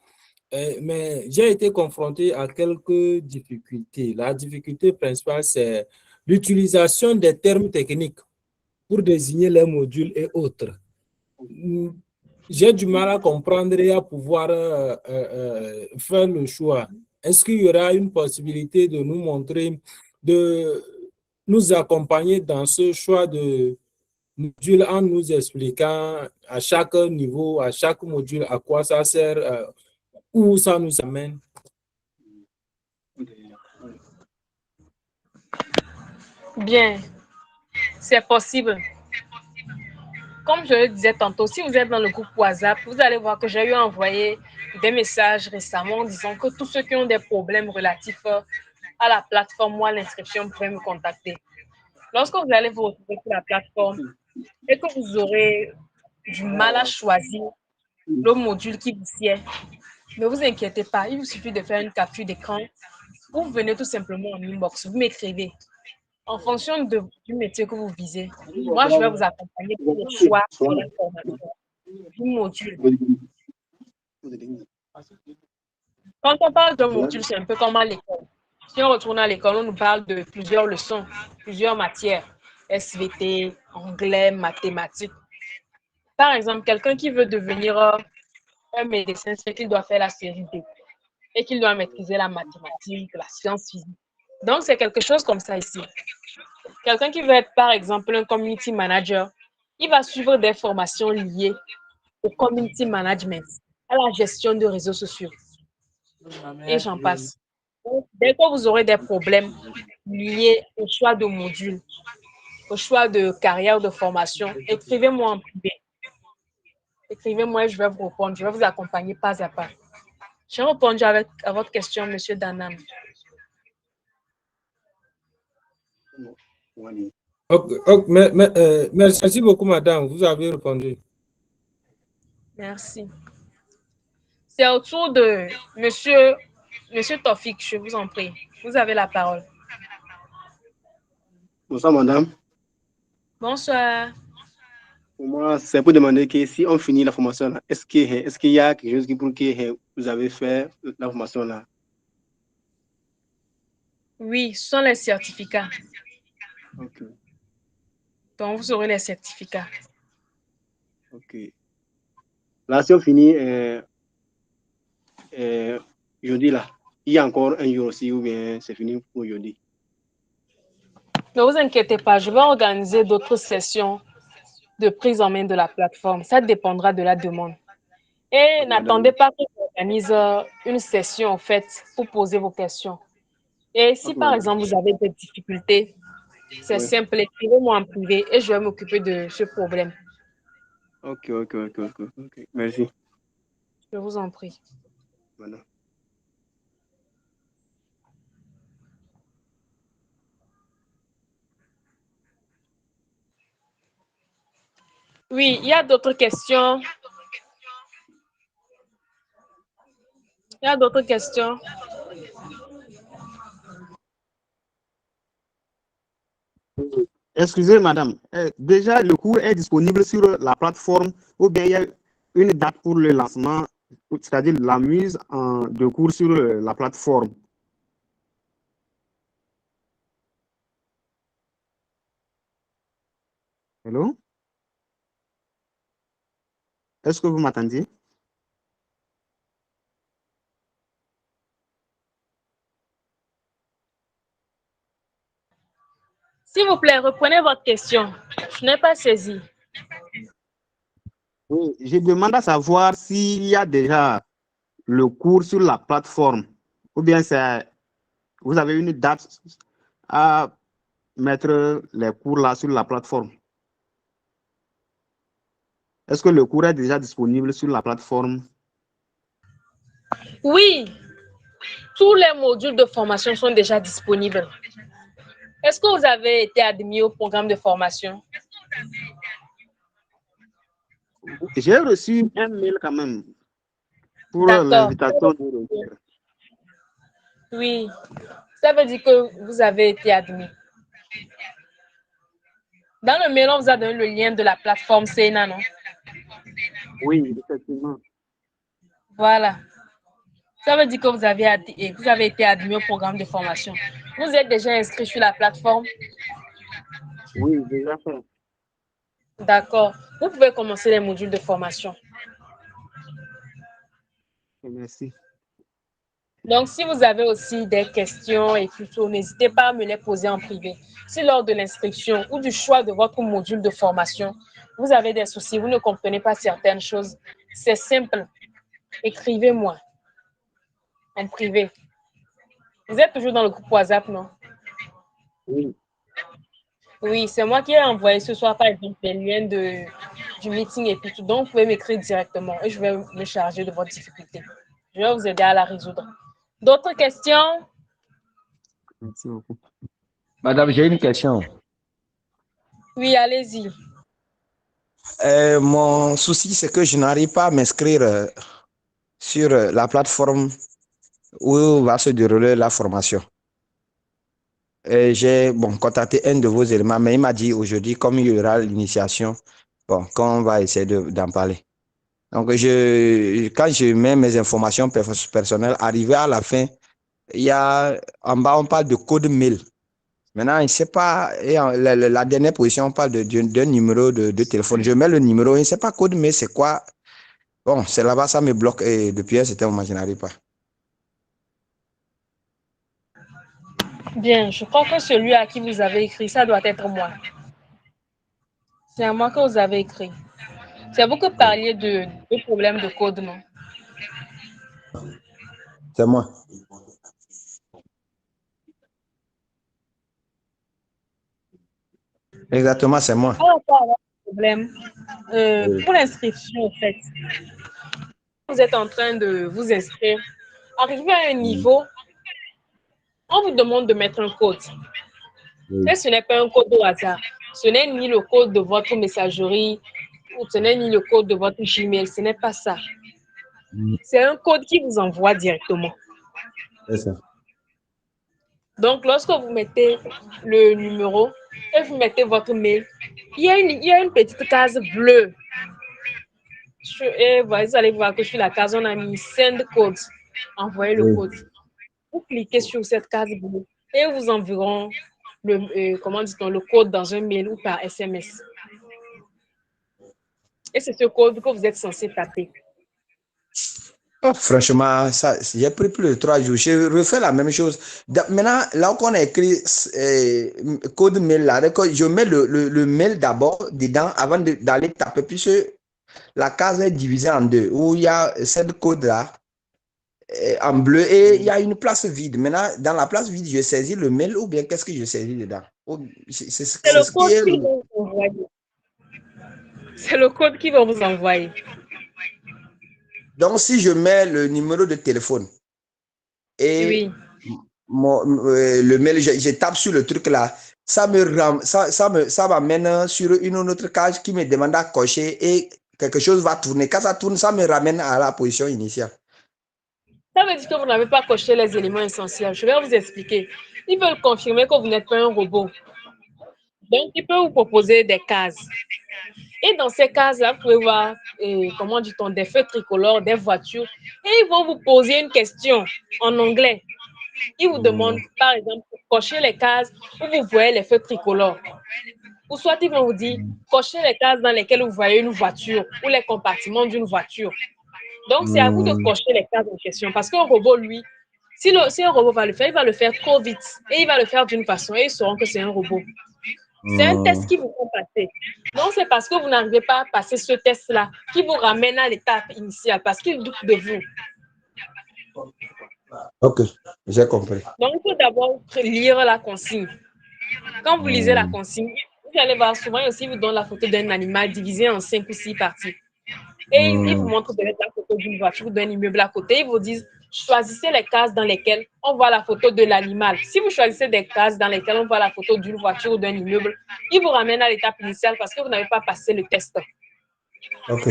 mais j'ai été confronté à quelques difficultés. La difficulté principale, c'est l'utilisation des termes techniques pour désigner les modules et autres. J'ai du mal à comprendre et à pouvoir faire le choix. Est-ce qu'il y aura une possibilité de nous montrer, de nous accompagner dans ce choix de module en nous expliquant à chaque niveau, à chaque module, à quoi ça sert, où ça nous amène?
Bien, c'est possible. Comme je le disais tantôt, si vous êtes dans le groupe WhatsApp, vous allez voir que j'ai eu envoyé des messages récemment disant que tous ceux qui ont des problèmes relatifs à la plateforme ou à l'inscription pouvaient me contacter. Lorsque vous allez vous retrouver sur la plateforme et que vous aurez du mal à choisir le module qui vous sied, ne vous inquiétez pas, il vous suffit de faire une capture d'écran. Vous venez tout simplement en inbox, vous m'écrivez. En fonction du métier que vous visez, moi, je vais vous accompagner pour le choix de l'information, du module. Quand on parle d'un module, c'est un peu comme à l'école. Si on retourne à l'école, on nous parle de plusieurs leçons, plusieurs matières, SVT, anglais, mathématiques. Par exemple, quelqu'un qui veut devenir un médecin, c'est qu'il doit faire la série D et qu'il doit maîtriser la mathématique, la science physique. Donc, c'est quelque chose comme ça ici. Quelqu'un qui veut être, par exemple, un community manager, il va suivre des formations liées au community management, à la gestion de réseaux sociaux. Et j'en passe. Donc, dès que vous aurez des problèmes liés au choix de modules, au choix de carrière de formation, écrivez-moi en privé. Écrivez-moi et je vais vous répondre. Je vais vous accompagner pas à pas. J'ai répondu à votre question, Monsieur Danam.
Merci beaucoup, madame. Vous avez répondu.
Merci. C'est au tour de Monsieur Tofik, je vous en prie. Vous avez la parole.
Bonsoir, madame.
Bonsoir.
Pour moi, c'est pour demander que si on finit la formation là, est-ce qu'il y a quelque chose pour que vous avez fait la formation là?
Oui, ce sont les certificats.
Ok.
Donc, vous aurez les certificats.
Ok. Là, si on finit jeudi là, il y a encore un jour aussi ou bien c'est fini pour aujourd'hui?
Ne vous inquiétez pas, je vais organiser d'autres sessions de prise en main de la plateforme. Ça dépendra de la demande. Et n'attendez pas que j'organise une session en fait pour poser vos questions. Et si par exemple vous avez des difficultés, c'est simple, écrivez-moi en privé et je vais m'occuper de ce problème.
Ok. Merci.
Je vous en prie.
Voilà.
Oui, il y a d'autres questions. Il y a d'autres questions.
Excusez, madame. Déjà, le cours est disponible sur la plateforme ou bien il y a une date pour le lancement, c'est-à-dire la mise de cours sur la plateforme. Hello? Est-ce que vous m'attendiez?
S'il vous plaît, reprenez votre question. Je n'ai pas saisi.
Oui, je demande à savoir s'il y a déjà le cours sur la plateforme ou bien vous avez une date à mettre les cours là sur la plateforme. Est-ce que le cours est déjà disponible sur la plateforme?
Oui, tous les modules de formation sont déjà disponibles. Est-ce que vous avez été admis au programme de formation?
J'ai reçu un mail quand même pour
D'accord.
l'invitation.
Oui, ça veut dire que vous avez été admis. Dans le mail, on vous a donné le lien de la plateforme Sena, non?
Oui, effectivement.
Voilà. Ça veut dire que vous avez été admis au programme de formation. Vous êtes déjà inscrit sur la plateforme?
Oui, déjà fait.
D'accord. Vous pouvez commencer les modules de formation.
Merci.
Donc, si vous avez aussi des questions et tout, n'hésitez pas à me les poser en privé. Si lors de l'inscription ou du choix de votre module de formation, vous avez des soucis, vous ne comprenez pas certaines choses, c'est simple. Écrivez-moi en privé. Vous êtes toujours dans le groupe WhatsApp, non?
Oui.
Oui, c'est moi qui ai envoyé ce soir, par exemple, les liens du meeting et puis tout. Donc, vous pouvez m'écrire directement et je vais me charger de votre difficulté. Je vais vous aider à la résoudre. D'autres questions?
Merci beaucoup.
Madame, j'ai une question.
Oui, allez-y.
Mon souci, c'est que je n'arrive pas à m'inscrire sur la plateforme où va se dérouler la formation. J'ai contacté un de vos éléments, mais il m'a dit aujourd'hui, comme il y aura l'initiation, qu'on va essayer d'en parler. Donc, quand je mets mes informations personnelles, arrivé à la fin, il y a en bas, on parle de code mail. Maintenant, je ne sais pas, la dernière position, on parle d'un numéro de téléphone. Je mets le numéro, je ne sais pas code mail, c'est quoi. Bon, c'est là-bas, ça me bloque et depuis un certain moment, je n'arrive pas.
Bien, je crois que celui à qui vous avez écrit, ça doit être moi. C'est à moi que vous avez écrit. C'est vous que parliez de problèmes de code, non?
C'est moi. Exactement, c'est moi.
On va pas avoir de problème. Pour l'inscription, en fait, vous êtes en train de vous inscrire. Arrivé à un niveau, on vous demande de mettre un code. Et ce n'est pas un code au hasard. Ce n'est ni le code de votre messagerie, ou ce n'est ni le code de votre Gmail. Ce n'est pas ça. C'est un code qui vous envoie directement.
C'est ça.
Donc, lorsque vous mettez le numéro et vous mettez votre mail, il y a une petite case bleue. Et vous allez voir que sur la case, on a mis Send Code. Envoyez le code. Vous cliquez sur cette case bleue et vous enverront le code dans un mail ou par SMS. Et c'est ce code que vous êtes censé taper.
Oh, franchement, j'ai pris plus de 3 jours. J'ai refait la même chose. Maintenant, là où on a écrit code mail, là, je mets le mail d'abord dedans avant d'aller taper, puisque la case est divisée en deux, où il y a cette code-là en bleu et il y a une place vide. Maintenant, dans la place vide, je saisis le mail ou bien qu'est-ce que je saisis dedans? C'est
le
ce qui
code
est...
qu'ils vont vous envoyer. C'est le code qu'ils vont vous envoyer.
Donc, si je mets le numéro de téléphone et
oui.
Le mail, je tape sur le truc là, ça m'amène sur une autre case qui me demande à cocher et quelque chose va tourner. Quand ça tourne, ça me ramène à la position initiale.
Ça veut dire que vous n'avez pas coché les éléments essentiels. Je vais vous expliquer. Ils veulent confirmer que vous n'êtes pas un robot. Donc, ils peuvent vous proposer des cases. Et dans ces cases-là, vous pouvez voir, comment dit-on, des feux tricolores, des voitures. Et ils vont vous poser une question en anglais. Ils vous demandent, par exemple, cocher les cases où vous voyez les feux tricolores. Ou soit ils vont vous dire, cocher les cases dans lesquelles vous voyez une voiture ou les compartiments d'une voiture. Donc, c'est à vous de cocher les cases en question. Parce qu'un robot, lui, si un robot va le faire, il va le faire trop vite. Et il va le faire d'une façon et ils sauront que c'est un robot. C'est un test qui vous faut passer. Donc, c'est parce que vous n'arrivez pas à passer ce test-là qui vous ramène à l'étape initiale parce qu'il doute de vous.
Ok, j'ai compris.
Donc, il faut d'abord lire la consigne. Quand vous lisez la consigne, vous allez voir, souvent aussi, ils vous donnent la photo d'un animal divisé en 5 ou 6 parties. Et ils vous montrent peut-être la photo d'une voiture ou d'un immeuble à côté. Ils vous disent, choisissez les cases dans lesquelles on voit la photo de l'animal. Si vous choisissez des cases dans lesquelles on voit la photo d'une voiture ou d'un immeuble, ils vous ramènent à l'étape initiale parce que vous n'avez pas passé le test.
Ok.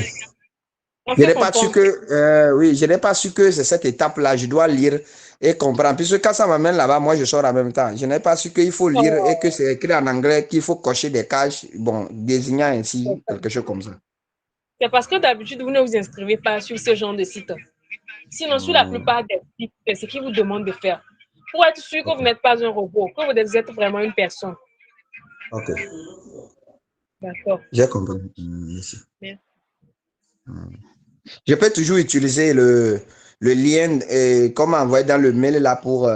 On
Je
peut
n'ai pas su
comprendre.
que, oui, je n'ai pas su que c'est cette étape-là. Je dois lire et comprendre. Puisque quand ça m'amène là-bas, moi, je sors en même temps. Je n'ai pas su qu'il faut lire et que c'est écrit en anglais, qu'il faut cocher des cases, bon, désignant ainsi quelque chose comme ça.
C'est parce que d'habitude, vous ne vous inscrivez pas sur ce genre de site. Sinon, sur la plupart des sites, c'est ce qu'ils vous demandent de faire. Pour être sûr que vous n'êtes pas un robot, que vous êtes vraiment une personne.
Ok.
D'accord.
J'ai compris. Merci.
Merci.
Je peux toujours utiliser le lien comme envoyé dans le mail là pour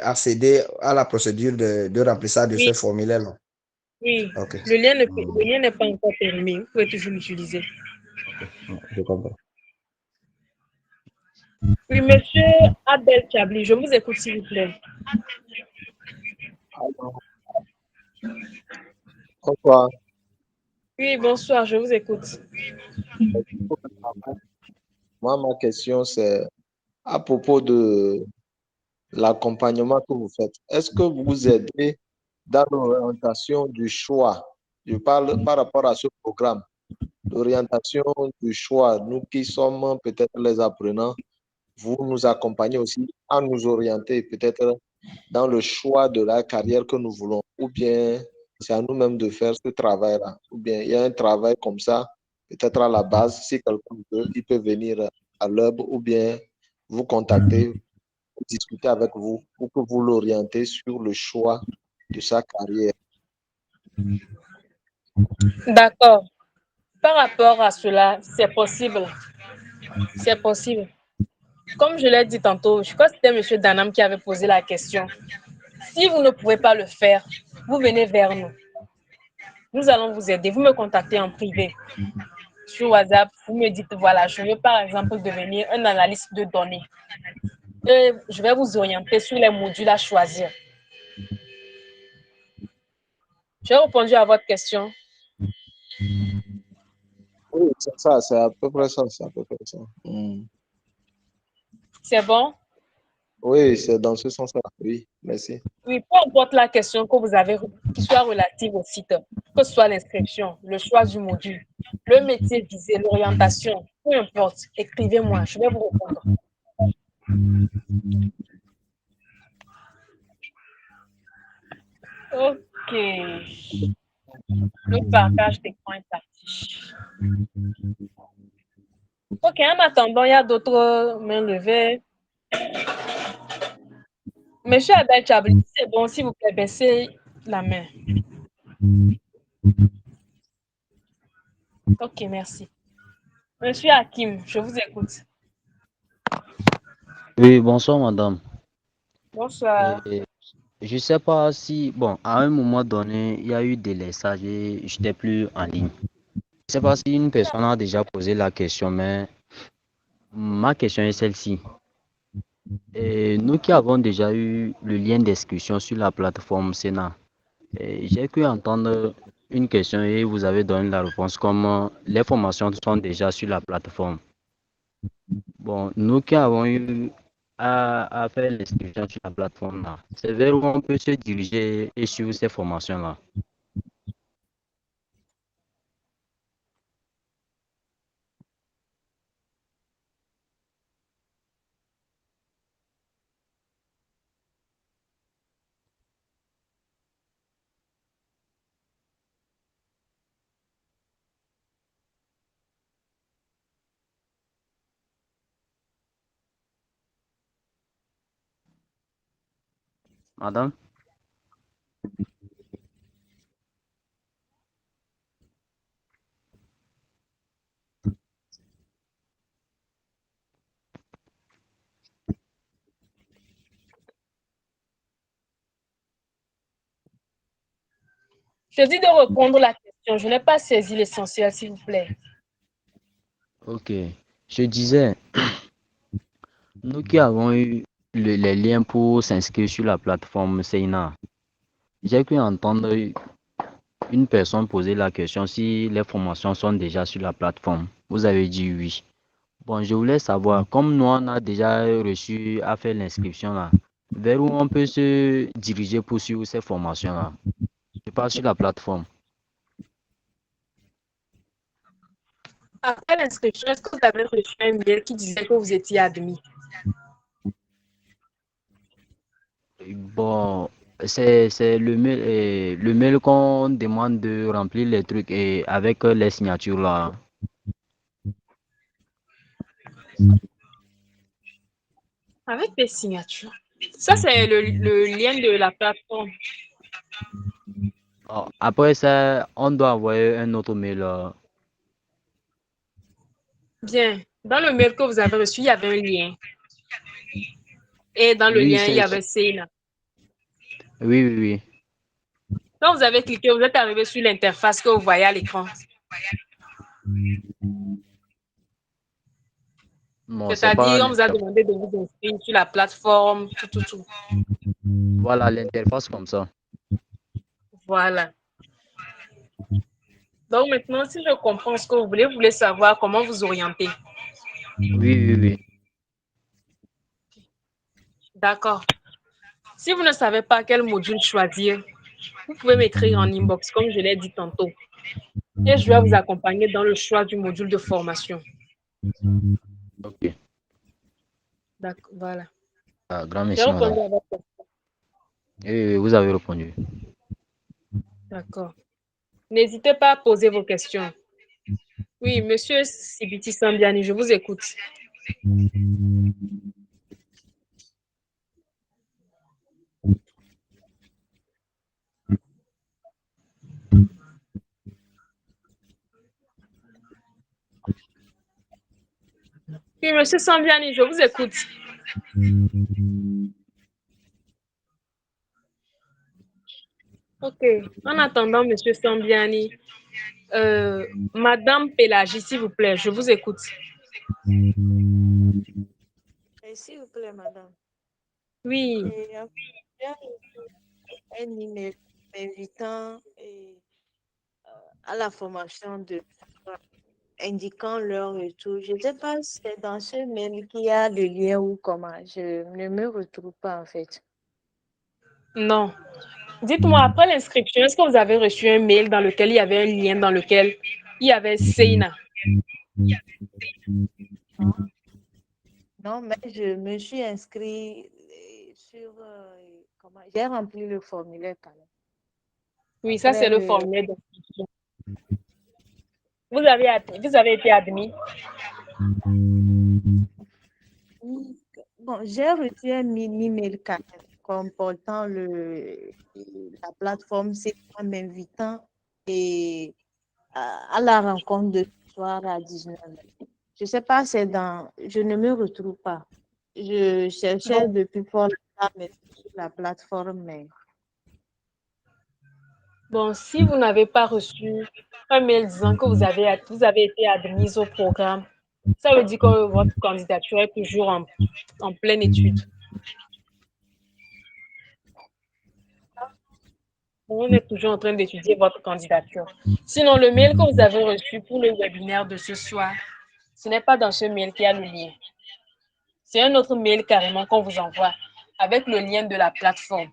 accéder à la procédure de remplissage de
Oui,
ce formulaire-là.
oui.
Ok.
Le lien n'est pas encore périmé. Vous pouvez toujours l'utiliser.
Je comprends.
Oui, monsieur Abel Chabli, je vous écoute s'il vous plaît.
Bonsoir.
Oui, bonsoir, je vous écoute.
Moi, ma question, c'est à propos de l'accompagnement que vous faites. Est-ce que vous aidez dans l'orientation du choix? Je parle par rapport à ce programme. L'orientation du choix, nous qui sommes peut-être les apprenants, vous nous accompagnez aussi à nous orienter peut-être dans le choix de la carrière que nous voulons, ou bien c'est à nous-mêmes de faire ce travail-là, ou bien il y a un travail comme ça, peut-être à la base, si quelqu'un veut, il peut venir à l'UB, ou bien vous contacter, discuter avec vous, pour que vous l'orientez sur le choix de sa carrière.
D'accord. Par rapport à cela, c'est possible. C'est possible. Comme je l'ai dit tantôt, je crois que c'était M. Danam qui avait posé la question. Si vous ne pouvez pas le faire, vous venez vers nous. Nous allons vous aider. Vous me contactez en privé sur WhatsApp. Vous me dites, voilà, je veux par exemple devenir un analyste de données. Et je vais vous orienter sur les modules à choisir. J'ai répondu à votre question.
Oui, c'est ça, c'est à peu près ça, c'est à peu près ça.
C'est bon?
Oui, c'est dans ce sens-là. Oui, merci.
Oui, peu importe la question que vous avez, qui soit relative au site, que ce soit l'inscription, le choix du module, le métier visé, l'orientation, peu importe, écrivez-moi, je vais vous répondre. Ok. Le partage d'écran est parti. Ok, en attendant, il y a d'autres mains levées. Monsieur Abel Chabli, c'est bon, s'il vous plaît, baissez la main. Ok, merci. Monsieur Hakim, je vous écoute.
Oui, bonsoir madame.
Bonsoir.
Je ne sais pas si, bon, à un moment donné, il y a eu des laissages et je n'étais plus en ligne. Je ne sais pas si une personne a déjà posé la question, mais ma question est celle-ci. Et nous qui avons déjà eu le lien d'inscription sur la plateforme Sénat, j'ai pu entendre une question et vous avez donné la réponse comme les formations sont déjà sur la plateforme. Bon, nous qui avons eu à faire l'inscription sur la plateforme là, c'est vers où on peut se diriger et suivre ces formations là. Madame?
Je dis de répondre à la question. Je n'ai pas saisi l'essentiel, s'il vous plaît.
Ok. Je disais, nous qui avons eu les liens pour s'inscrire sur la plateforme Seina, j'ai pu entendre une personne posait la question si les formations sont déjà sur la plateforme. Vous avez dit oui. Bon, je voulais savoir, comme nous, on a déjà reçu à faire l'inscription là, vers où on peut se diriger pour suivre ces formations-là? Je parle sur la plateforme.
Après l'inscription, est-ce que vous avez reçu un mail qui disait que vous étiez admis?
Bon, c'est le mail qu'on demande de remplir les trucs et avec les signatures là.
Avec des signatures. Ça, c'est le lien de la plateforme.
Oh, après ça, on doit envoyer un autre mail.
Bien. Dans le mail que vous avez reçu, il y avait un lien. Et dans le
Oui,
lien, il y avait Sena.
oui, oui, oui.
Quand vous avez cliqué, vous êtes arrivé sur l'interface que vous voyez à l'écran.
Non, c'est
C'est-à-dire,
pas
on vous a demandé de vous inscrire sur la plateforme, tout.
Voilà, l'interface comme ça.
Voilà. Donc maintenant, si je comprends ce que vous voulez savoir comment vous orienter.
Oui, oui, oui.
D'accord. Si vous ne savez pas quel module choisir, vous pouvez m'écrire en inbox, comme je l'ai dit tantôt. Et je vais vous accompagner dans le choix du module de formation.
Ok.
D'accord, voilà.
Grand
J'ai
merci,
répondu
madame.
à votre question.
Oui, vous avez répondu.
D'accord. N'hésitez pas à poser vos questions. Oui, monsieur Sibiti Sambiani, je vous écoute. Oui, monsieur Sambiani, je vous écoute. Ok. En attendant, monsieur Sambiani, madame Pélagie, s'il vous plaît, je vous écoute.
S'il vous plaît, madame.
Oui.
Un email m'invitant à la formation indiquant l'heure et tout. Je ne sais pas si c'est dans ce mail qu'il y a le lien ou comment. Je ne me retrouve pas en fait.
Non. Dites-moi, après l'inscription, est-ce que vous avez reçu un mail dans lequel il y avait un lien dans lequel il y avait Seina?
Non, mais je me suis inscrite sur... comment? J'ai rempli le formulaire quand même.
Oui, ça c'est le formulaire d'inscription. Vous avez été admis?
Bon, j'ai reçu un mini-mail quand même comportant la plateforme, c'est m'invitant à la rencontre de ce soir à 19h. Je ne sais pas, c'est dans... Je ne me retrouve pas. Je cherchais depuis fort longtemps sur la plateforme, mais...
Bon, si vous n'avez pas reçu un mail disant que vous avez été admise au programme, ça veut dire que votre candidature est toujours en pleine étude. On est toujours en train d'étudier votre candidature. Sinon, le mail que vous avez reçu pour le webinaire de ce soir, ce n'est pas dans ce mail qu'il y a le lien. C'est un autre mail carrément qu'on vous envoie avec le lien de la plateforme.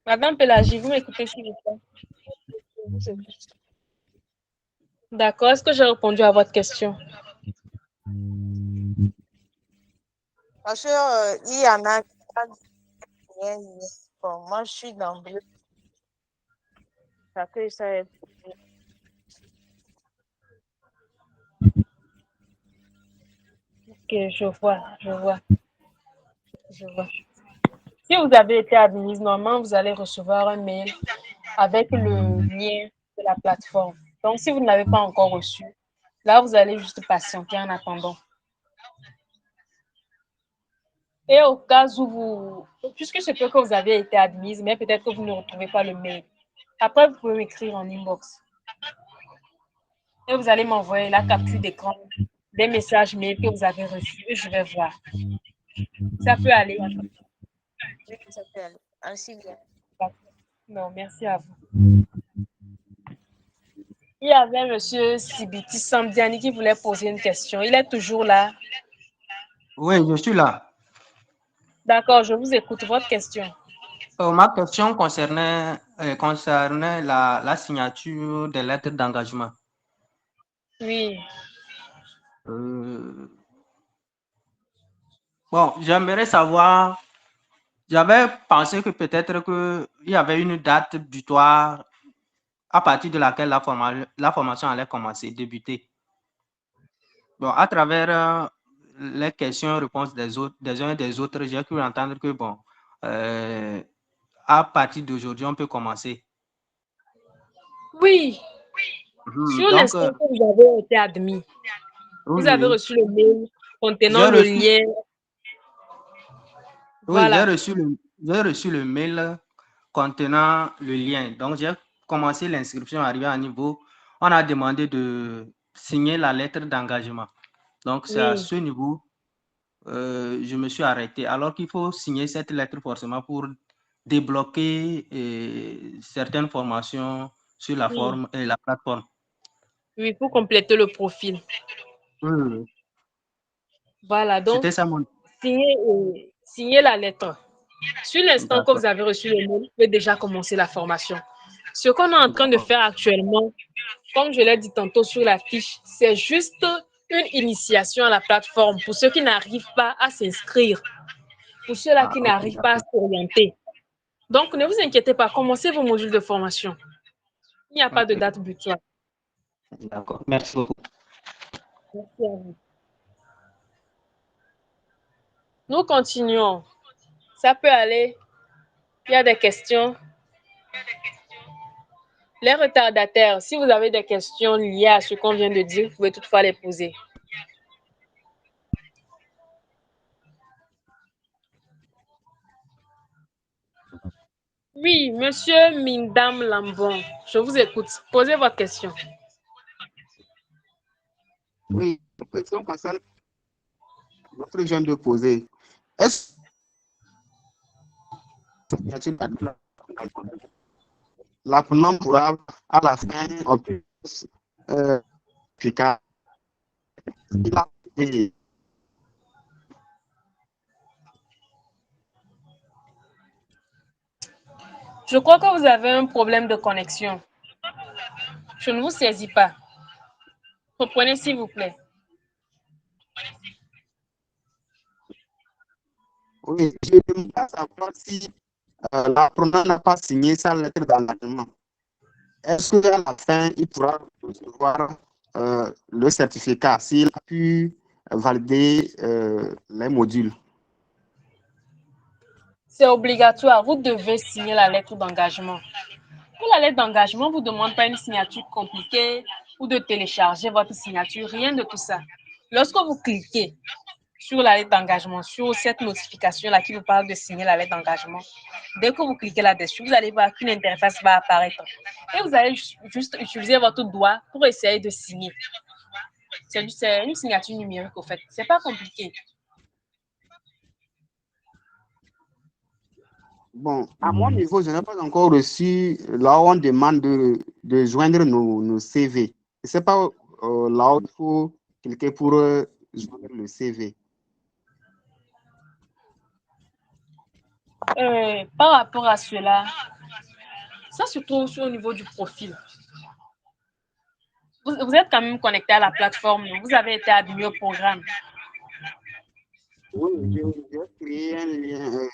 Madame Pélagie, vous m'écoutez s'il vous plaît? D'accord. Est-ce que j'ai répondu à votre question?
Parce que il y en a bon, moi je suis dans bleu. Ça que ça est...
Ok, je vois. Si vous avez été admise, normalement, vous allez recevoir un mail avec le lien de la plateforme. Donc, si vous ne l'avez pas encore reçu, là, vous allez juste patienter en attendant. Et au cas où puisque c'est peut que vous avez été admise, mais peut-être que vous ne retrouvez pas le mail. Après, vous pouvez m'écrire en inbox. Et vous allez m'envoyer la capture d'écran des messages mail que vous avez reçus et je vais voir. Ça peut aller.
Oui, ça peut aller. Ainsi bien.
Non, merci à vous. Il y avait M. Sibiti Samdiani qui voulait poser une question. Il est toujours là.
Oui, je suis là.
D'accord, je vous écoute. Votre question.
Ma question concernait la signature des lettres d'engagement.
Oui.
Bon, j'aimerais savoir, j'avais pensé que peut-être qu'il y avait une date butoir à partir de laquelle la formation allait commencer, débuter. Bon, à travers les questions-réponses des uns et des autres, j'ai pu entendre que, bon, à partir d'aujourd'hui, on peut commencer.
Oui. Sur
Donc,
l'instant que vous avez été admis, vous avez reçu le mail contenant le lien.
Oui,
Voilà.
j'ai reçu le mail contenant le lien. Donc, j'ai commencé l'inscription, arrivé à un niveau. On a demandé de signer la lettre d'engagement. Donc, c'est à ce niveau, je me suis arrêté. Alors qu'il faut signer cette lettre forcément pour débloquer certaines formations sur la plateforme.
Oui, pour compléter le profil.
Oui.
Voilà, donc,
c'était ça mon...
signez la lettre. Sur l'instant que vous avez reçu le mail, vous pouvez déjà commencer la formation. Ce qu'on est en train de faire actuellement, comme je l'ai dit tantôt sur la fiche, c'est juste une initiation à la plateforme pour ceux qui n'arrivent pas à s'inscrire, pour ceux-là qui n'arrivent pas à s'orienter. Donc, ne vous inquiétez pas, commencez vos modules de formation. Il n'y a pas de date butoir.
D'accord, merci beaucoup.
Merci à vous. Nous continuons. Ça peut aller. Il y a des questions. Les retardataires, si vous avez des questions liées à ce qu'on vient de dire, vous pouvez toutefois les poser. Oui, monsieur Mindam Lambon, je vous écoute. Posez votre question.
Oui, la question concerne votre jeune de poser. Est-ce que l'apprenant pourra à la fin obtenir efficace?
Je crois que vous avez un problème de connexion. Je ne vous saisis pas. Reprenez s'il vous plaît.
Oui, je ne demande pas savoir si l'apprenant n'a pas signé sa lettre d'engagement. Est-ce qu'à la fin, il pourra recevoir le certificat s'il a pu valider les modules?
C'est obligatoire. Vous devez signer la lettre d'engagement. Pour la lettre d'engagement, on ne vous demande pas une signature compliquée ou de télécharger votre signature, rien de tout ça. Lorsque vous cliquez sur la lettre d'engagement, sur cette notification-là qui vous parle de signer la lettre d'engagement, dès que vous cliquez là-dessus, vous allez voir qu'une interface va apparaître. Et vous allez juste utiliser votre doigt pour essayer de signer. C'est une signature numérique, au fait. Ce n'est pas compliqué.
Bon, à mon niveau, je n'ai pas encore reçu là où on demande de joindre nos CV. Je ne sais pas là où il faut cliquer pour joindre le CV.
Par rapport à cela, ça se trouve au niveau du profil. Vous êtes quand même connecté à la plateforme, vous avez été admis au programme.
Oui, j'ai créé un lien.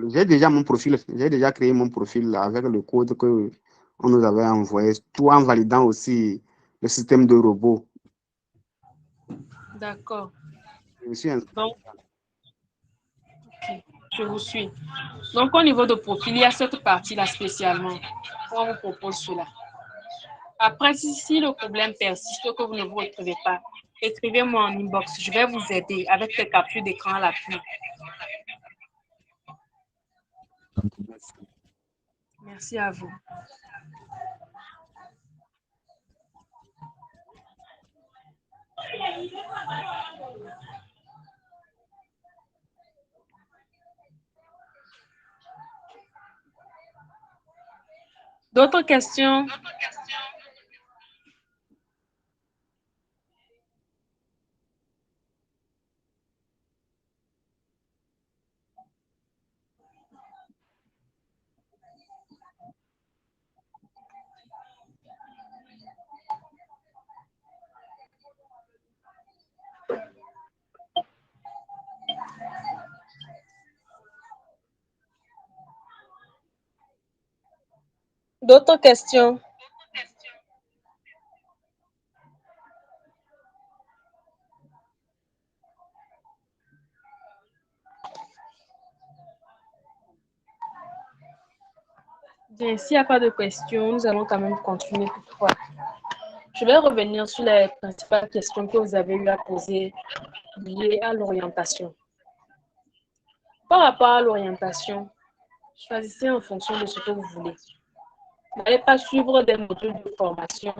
J'ai déjà mon profil, j'ai déjà créé mon profil avec le code que on nous avait envoyé, tout en validant aussi le système de robot.
D'accord.
Je suis
Donc, okay, je vous suis. Donc, au niveau de profil, il y a cette partie-là spécialement. On vous propose cela. Après, si le problème persiste, que vous ne vous retrouvez pas, écrivez-moi en inbox. Je vais vous aider avec les captures d'écran à l'appui. Merci à vous. D'autres questions? D'autres questions? Bien, s'il n'y a pas de questions, nous allons quand même continuer toutefois. Je vais revenir sur les principales questions que vous avez eu à poser liées à l'orientation. Par rapport à l'orientation, choisissez en fonction de ce que vous voulez. N'allez pas suivre des modules de formation.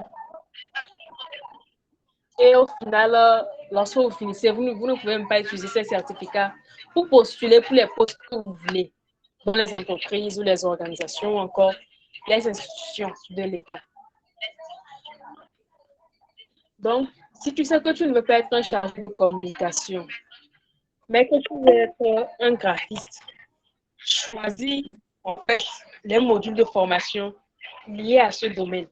Et au final, lorsque vous finissez, vous ne pouvez même pas utiliser ces certificats pour postuler pour les postes que vous voulez dans les entreprises ou les organisations ou encore les institutions de l'État. Donc, si tu sais que tu ne veux pas être un chargé de communication, mais que tu veux être un graphiste, choisis en fait les modules de formation liés à ce domaine.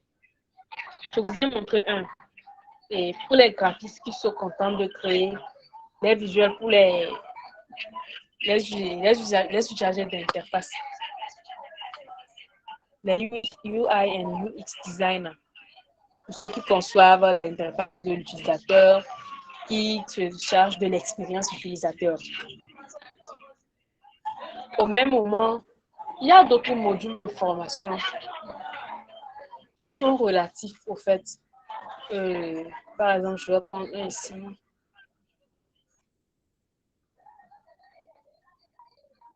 Je vous ai montré un. Et pour les graphistes qui sont contents de créer les visuels pour les usagers d'interface, les UI et UX designers, pour ceux qui conçoivent l'interface de l'utilisateur, qui se chargent de l'expérience utilisateur. Au même moment, il y a d'autres modules de formation qui sont relatifs au fait. Par exemple, je vais prendre un ici.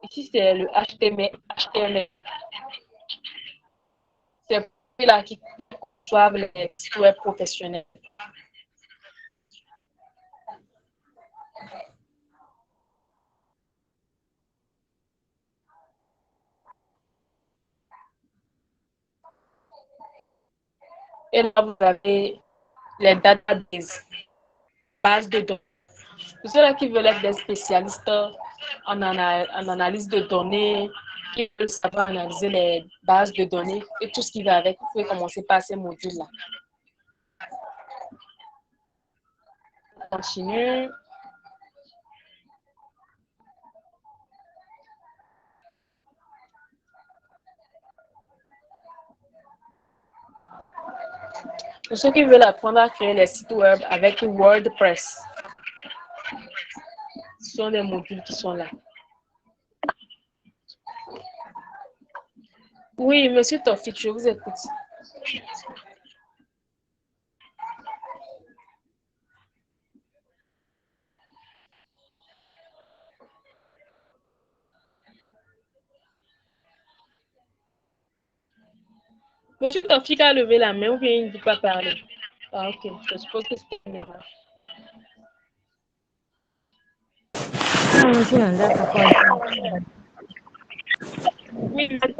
Ici, c'est le HTML. C'est pour là qui conçoivent les sites web professionnels. Et là, vous avez les databases, bases de données. Pour ceux-là qui veulent être des spécialistes en analyse de données, qui veulent savoir analyser les bases de données et tout ce qui va avec, vous pouvez commencer par ces modules-là. On continue. Pour ceux qui veulent apprendre à créer les sites web avec WordPress, ce sont des modules qui sont là. Oui, monsieur Tofik, je vous écoute. Monsieur Tofik a levé la main ou bien il ne veut pas parler? Ah, ok, je suppose que c'est une erreur. Oui, j'en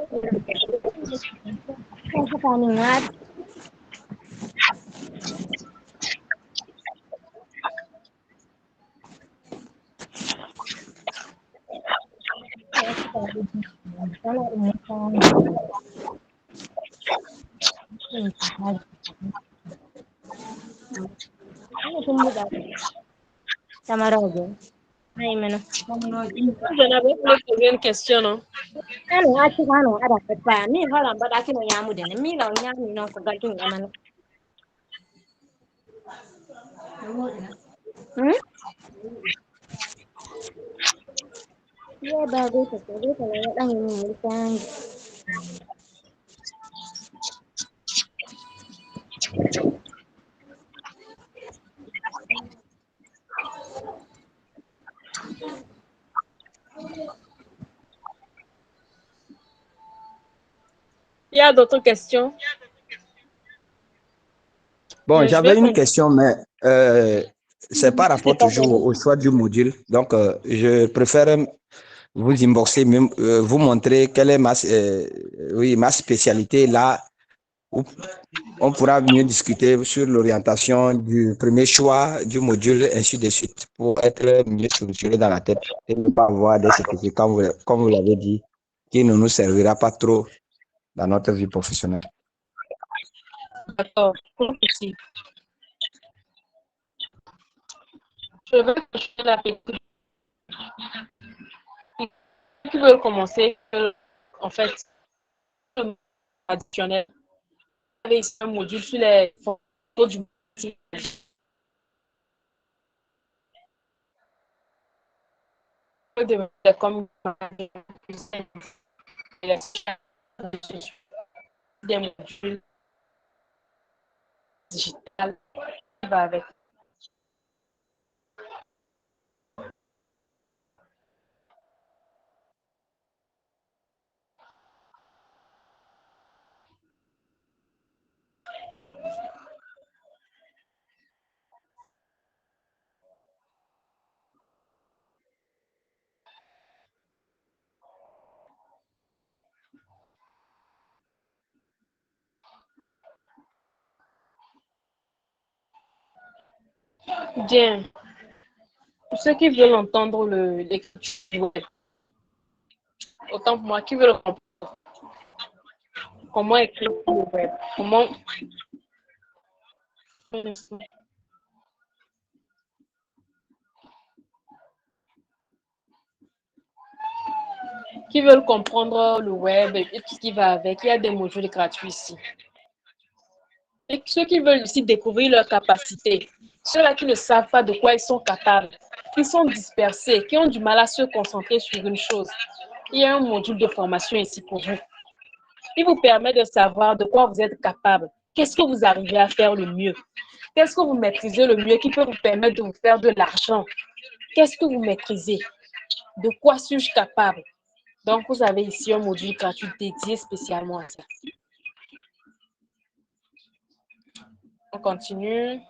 avais voulu poser une question, non? Il y a d'autres questions?
Bon,
Mais je
j'avais
vais
une question, mais c'est par rapport toujours au choix du module. Donc, je préfère vous inboxer, même, vous montrer quelle est ma spécialité là où on pourra mieux discuter sur l'orientation du premier choix du module, ainsi de suite, pour être mieux structuré dans la tête et ne pas avoir des certificats, comme vous l'avez dit, qui ne nous servira pas trop dans notre vie professionnelle.
D'accord, aussi. Je vais continuer la petite. Qui veut commencer, en fait, additionnel. Vous avez ici un module sur les photos du comme des modules digitales qui va avec. Bien. Pour ceux qui veulent entendre l'écriture, autant pour moi, qui veulent comprendre comment écrire sur le web, comment qui veulent comprendre le web et tout ce qui va avec, il y a des modules gratuits ici. Et ceux qui veulent aussi découvrir leurs capacités, ceux-là qui ne savent pas de quoi ils sont capables, qui sont dispersés, qui ont du mal à se concentrer sur une chose, il y a un module de formation ici pour vous. Il vous permet de savoir de quoi vous êtes capable, qu'est-ce que vous arrivez à faire le mieux, qu'est-ce que vous maîtrisez le mieux qui peut vous permettre de vous faire de l'argent, qu'est-ce que vous maîtrisez, de quoi suis-je capable. Donc, vous avez ici un module gratuit dédié spécialement à ça. On continue.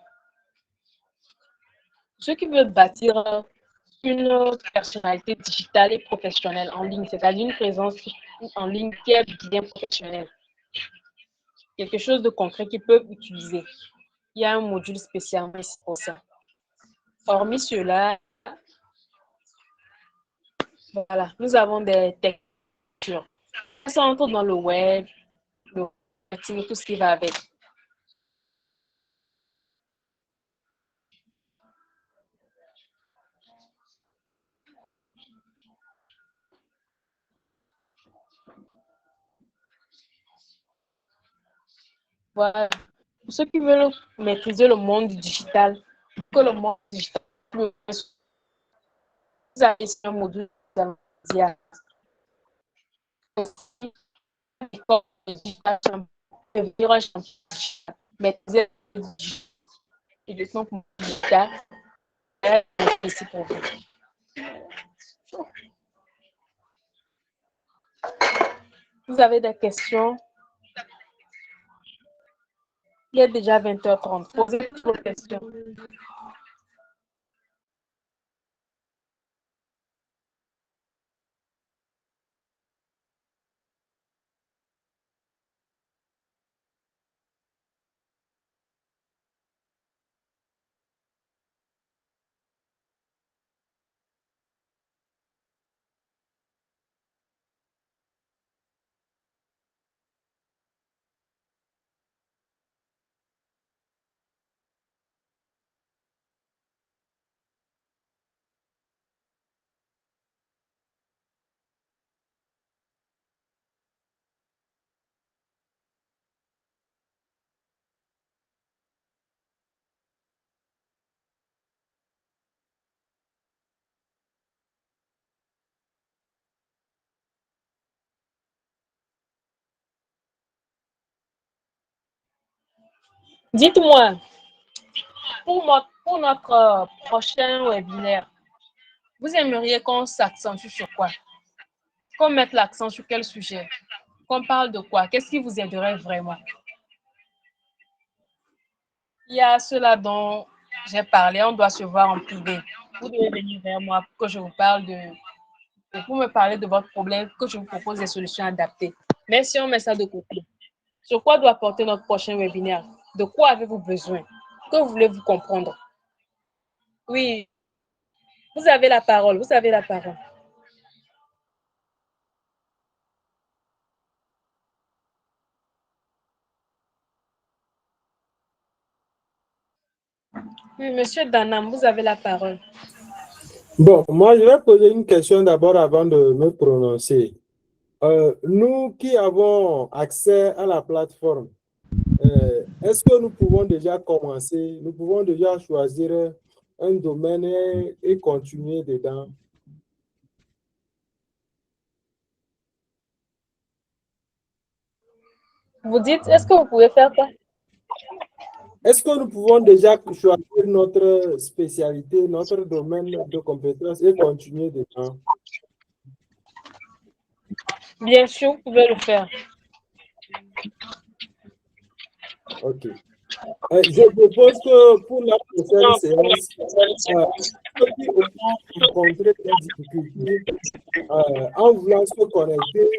Ceux qui veulent bâtir une personnalité digitale et professionnelle en ligne, c'est-à-dire une présence en ligne qui est bien professionnelle. Quelque chose de concret qu'ils peuvent utiliser. Il y a un module spécialement ici pour ça. Hormis cela, voilà, nous avons des textures. Ça entre dans le web, le marketing, tout ce qui va avec. Voilà. Pour ceux qui veulent maîtriser le monde digital, que le monde digital, vous avez ici un module média. Maîtriser le monde digital, ici pour vous. Vous avez des questions? Il est déjà 20h30. Posez vos questions. Dites-moi, pour notre prochain webinaire, vous aimeriez qu'on s'accentue sur quoi? Qu'on mette l'accent sur quel sujet? Qu'on parle de quoi? Qu'est-ce qui vous aiderait vraiment? Il y a cela dont j'ai parlé, on doit se voir en privé. Vous devez venir vers moi pour que je vous parle pour me parler de votre problème, que je vous propose des solutions adaptées. Mais si on met ça de côté, Sur quoi doit porter notre prochain webinaire? De quoi avez-vous besoin? Que voulez-vous comprendre? Oui, vous avez la parole, vous avez la parole. Oui, Monsieur Danam, vous avez la parole.
Bon, moi, je vais poser une question d'abord avant de me prononcer. Nous qui avons accès à la plateforme, est-ce que nous pouvons déjà commencer, nous pouvons déjà choisir un domaine et continuer dedans?
Vous dites, est-ce que vous pouvez faire quoi?
Est-ce que nous pouvons déjà choisir notre spécialité, notre domaine de compétences et continuer dedans?
Bien sûr, vous pouvez le faire.
OK. Je propose que pour la prochaine séance, ceux qui auront rencontré des difficultés en voulant se connecter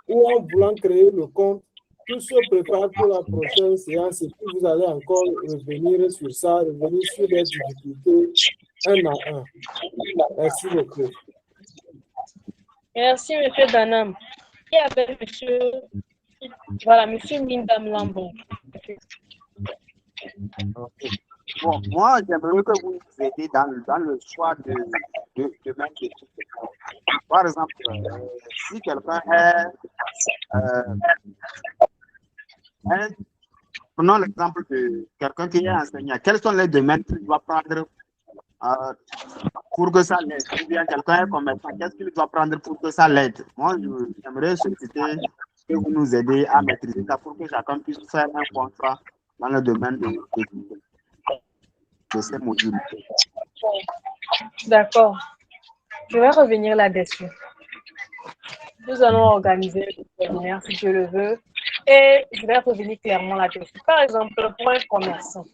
ou en voulant créer le compte, tout se prépare pour la prochaine séance et puis vous allez encore revenir sur ça, revenir sur les difficultés un à un. Merci beaucoup.
Merci, Monsieur Danam. Et avec Monsieur, voilà, Monsieur Mindam Lambon.
Bon, moi, j'aimerais que vous nous aidiez dans le choix de même de tout. Par exemple, si quelqu'un prenons l'exemple de quelqu'un qui est enseignant, quels sont les domaines qu'il doit prendre pour que ça l'aide? Ou bien quelqu'un est commerçant, qu'est-ce qu'il doit prendre pour que ça l'aide? Moi, j'aimerais solliciter que vous nous aidiez à maîtriser ça pour que chacun puisse faire un contrat dans le domaine de ces modules.
D'accord. Je vais revenir là-dessus. Nous allons organiser le webinaire si je le veux. Et je vais revenir clairement là-dessus. Par exemple, pour un commerçant,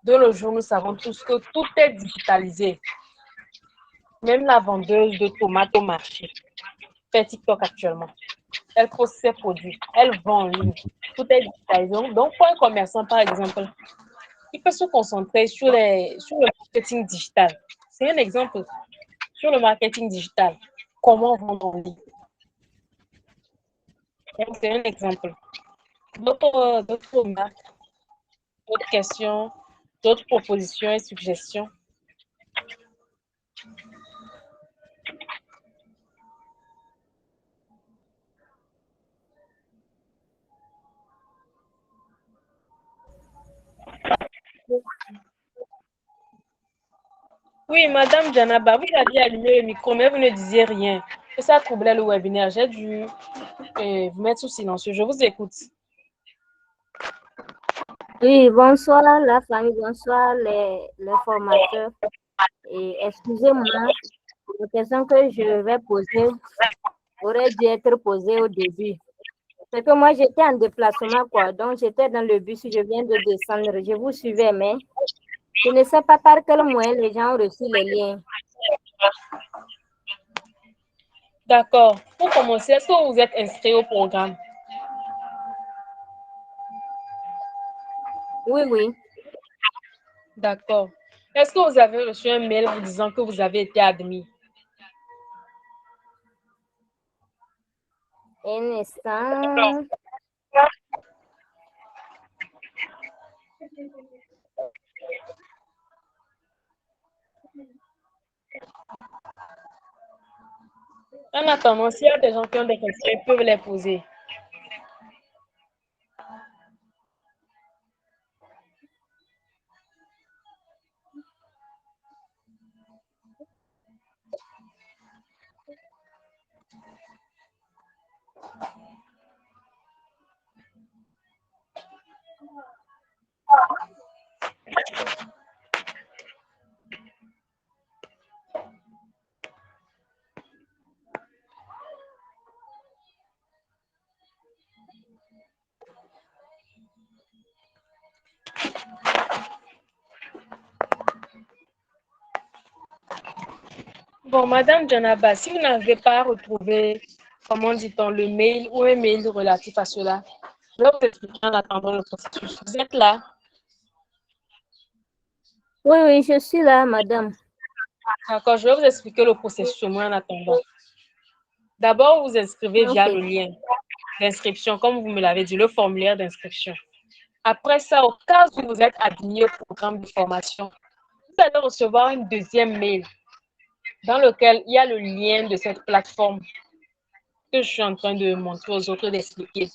de nos jours, nous savons tous que tout est digitalisé. Même la vendeuse de tomates au marché fait TikTok actuellement. Elle poste ses produits, elle vend en ligne. Tout est digitalisé. Donc, pour un commerçant, par exemple, il peut se concentrer sur le marketing digital. C'est un exemple sur le marketing digital. Comment vendre en ligne. C'est un exemple. D'autres remarques, d'autres questions, d'autres propositions et suggestions. Oui, Madame Janaba, vous aviez allumé le micro, mais vous ne disiez rien. Et ça troublait le webinaire. J'ai dû vous mettre sous silencieux. Je vous écoute.
Oui, bonsoir la famille, bonsoir les formateurs. Et excusez-moi, la question que je vais poser aurait dû être posée au début. C'est que moi, j'étais en déplacement, quoi. Donc, j'étais dans le bus, je viens de descendre. Je vous suivais, mais je ne sais pas par quel moyen les gens ont reçu les liens.
D'accord. Pour commencer, est-ce que vous êtes inscrit au programme?
Oui, oui.
D'accord. Est-ce que vous avez reçu un mail vous disant que vous avez été admis?
Un instant.
En attendant, s'il y a des gens qui ont des questions, ils peuvent les poser. Bon, Madame Janaba, si vous n'avez pas retrouvé, comment dit-on, le mail ou un mail relatif à cela, Je vais vous expliquer en attendant le processus. Vous êtes là?
Oui, oui, je suis là, madame.
D'accord, je vais vous expliquer le processus au moins en attendant. D'abord, vous inscrivez via le lien d'inscription, comme vous me l'avez dit, le formulaire d'inscription. Après ça, au cas où vous êtes admis au programme de formation, vous allez recevoir une deuxième mail dans lequel il y a le lien de cette plateforme que je suis en train de montrer aux autres d'expliquer.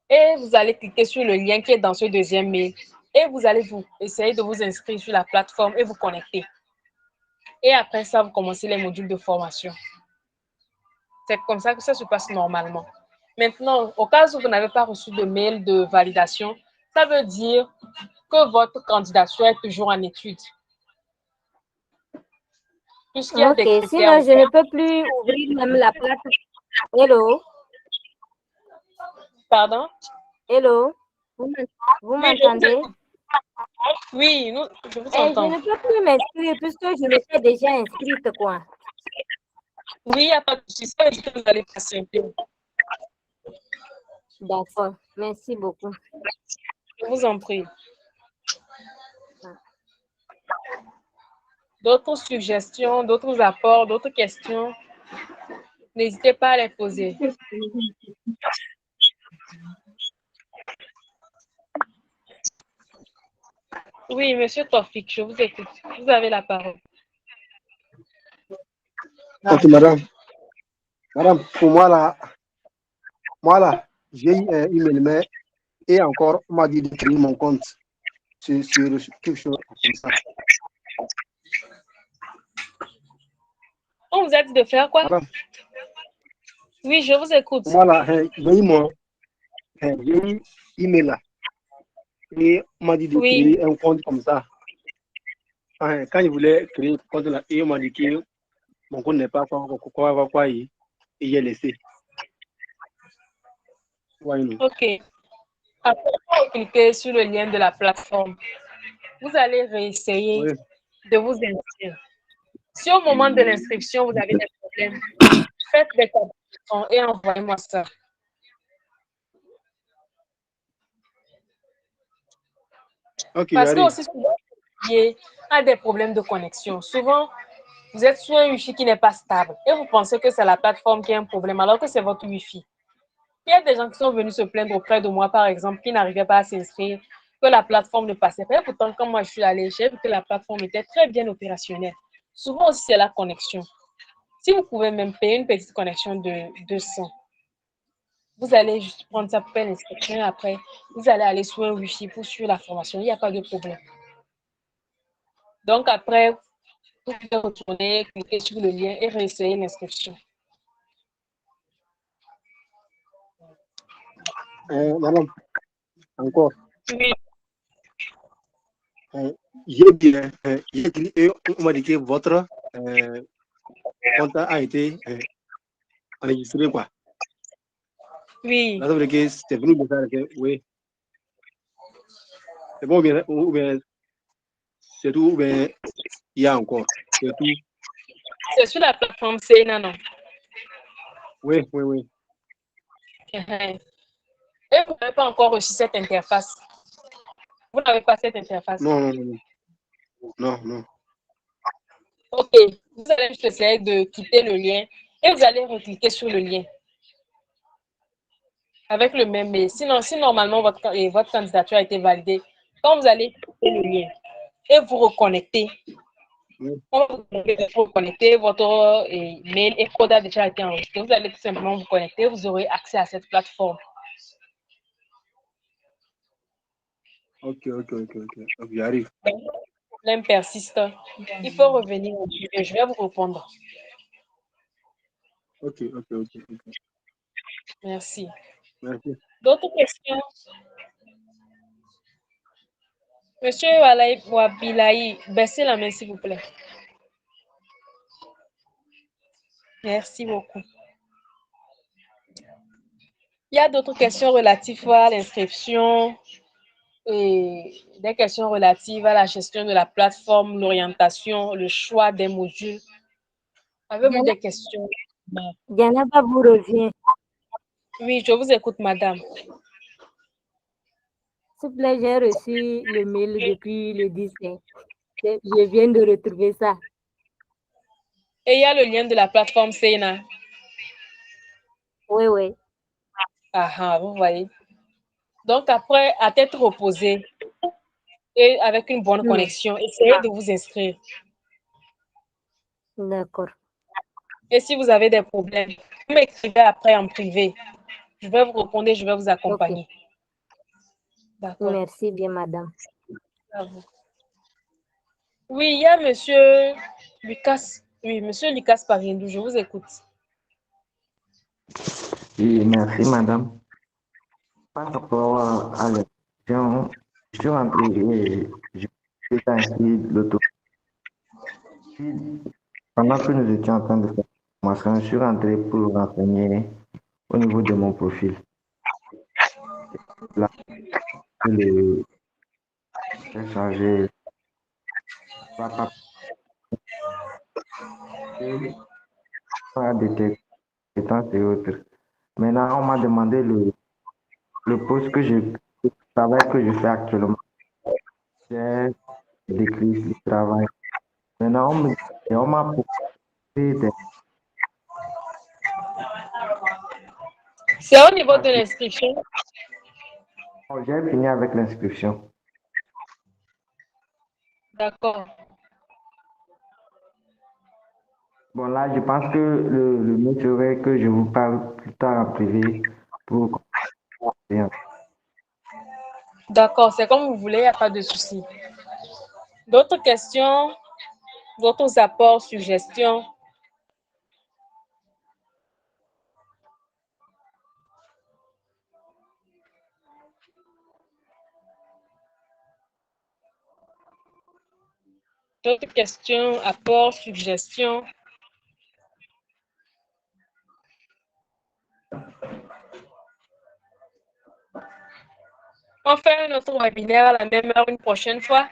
Et vous allez cliquer sur le lien qui est dans ce deuxième mail et vous allez essayer de vous inscrire sur la plateforme et vous connecter. Et après ça, vous commencez les modules de formation. C'est comme ça que ça se passe normalement. Maintenant, au cas où vous n'avez pas reçu de mail de validation, ça veut dire que votre candidature est toujours en étude. Puisqu'il y a des critères.
Sinon, je ne peux plus ouvrir même la plateforme. Hello?
Pardon?
Hello? Vous m'entendez?
Oui, je vous
entends. Je ne peux plus m'inscrire puisque je m'étais déjà inscrite, quoi.
Oui, il n'y a pas de souci. Ça veut dire que vous allez patienter.
D'accord. Merci beaucoup.
Je vous en prie. D'autres suggestions, d'autres apports, d'autres questions, n'hésitez pas à les poser. Oui, monsieur Tofik, je vous écoute. Vous avez la parole.
Ok, madame. Madame, pour moi là, j'ai eu un email, mais et encore, on m'a dit de créer mon compte sur quelque chose comme ça.
On vous a dit de faire quoi?
Madame.
Oui, je vous écoute.
Voilà, j'ai eu email là. Et on m'a dit de créer un compte comme ça. Quand je voulais créer un compte là, et on m'a dit que mon compte n'est pas quoi, et j'ai laissé.
Ok. Après, vous cliquez sur le lien de la plateforme. Vous allez réessayer de vous inscrire. Si au moment de l'inscription, vous avez des problèmes, faites des corrections et envoyez-moi ça.
Okay,
parce que aussi souvent, il y a des problèmes de connexion. Souvent, vous êtes sur un Wi-Fi qui n'est pas stable et vous pensez que c'est la plateforme qui a un problème alors que c'est votre Wi-Fi. Il y a des gens qui sont venus se plaindre auprès de moi, par exemple, qui n'arrivaient pas à s'inscrire, que la plateforme ne passait pas. Et pourtant, quand moi je suis allée, j'ai vu que la plateforme était très bien opérationnelle. Souvent aussi, c'est la connexion. Si vous pouvez même payer une petite connexion de 200, vous allez juste prendre ça pour faire l'inscription et après, vous allez aller sur un Wi-Fi pour suivre la formation. Il n'y a pas de problème. Donc après, vous pouvez retourner, cliquer sur le lien et réessayer l'inscription.
Madame, encore.
Oui.
J'ai bien, on m'a dit que votre compte a été enregistré, quoi.
Oui.
Ça veut dire que c'est venu de faire que, oui. C'est bon, ou bien, c'est tout, ou bien, il y a encore. C'est tout.
C'est sur la plateforme Sena, non?
Oui, oui, oui.
Et vous n'avez pas encore reçu cette interface? Vous n'avez pas cette interface?
Non, non, non. Non, non.
Ok, vous allez juste essayer de quitter le lien et vous allez recliquer sur le lien avec le même mail. Sinon, si normalement votre candidature a été validée, quand vous allez quitter le lien et vous reconnecter, vous reconnecter, votre mail et code a déjà été enregistré. Vous allez tout simplement vous connecter, vous aurez accès à cette plateforme.
Ok, j'arrive.
Le problème persiste. Il faut revenir au sujet. Je vais vous répondre.
Ok.
Merci.
Merci.
D'autres questions? Monsieur Wabilaï, baissez la main s'il vous plaît. Merci beaucoup. Il y a d'autres questions relatives à l'inscription et des questions relatives à la gestion de la plateforme, l'orientation, le choix des modules. Avez-vous des questions?
Diana vous revient.
Oui, je vous écoute, madame.
S'il vous plaît, j'ai reçu le mail depuis le 10. Je viens de retrouver ça.
Et il y a le lien de la plateforme Sena.
Oui, oui.
Ah, vous voyez. Donc, après, à tête reposée et avec une bonne connexion, essayez de vous inscrire.
D'accord.
Et si vous avez des problèmes, vous m'écrivez après en privé. Je vais vous répondre et je vais vous accompagner. D'accord.
Merci bien, madame.
À vous. Oui, il y a monsieur Lucas. Oui, monsieur Lucas Pariendou, je vous écoute.
Oui, merci, madame. Par rapport à la question, je suis rentré et j'ai inscrit l'auto. Pendant que nous étions en train de faire la formation, je suis rentré pour renseigner au niveau de mon profil. Là, j'ai changé des compétences et autres. Maintenant, on m'a demandé le poste le travail que je fais actuellement. J'ai décrit le travail. Maintenant, on m'a proposé des...
C'est au niveau de l'inscription.
J'ai fini avec l'inscription.
D'accord.
Bon, là, je pense que le mieux serait que je vous parle plus tard en privé pour...
D'accord, c'est comme vous voulez, il n'y a pas de souci. D'autres questions, d'autres apports, suggestions? D'autres questions, apports, suggestions? On fait notre webinaire à la même heure une prochaine fois.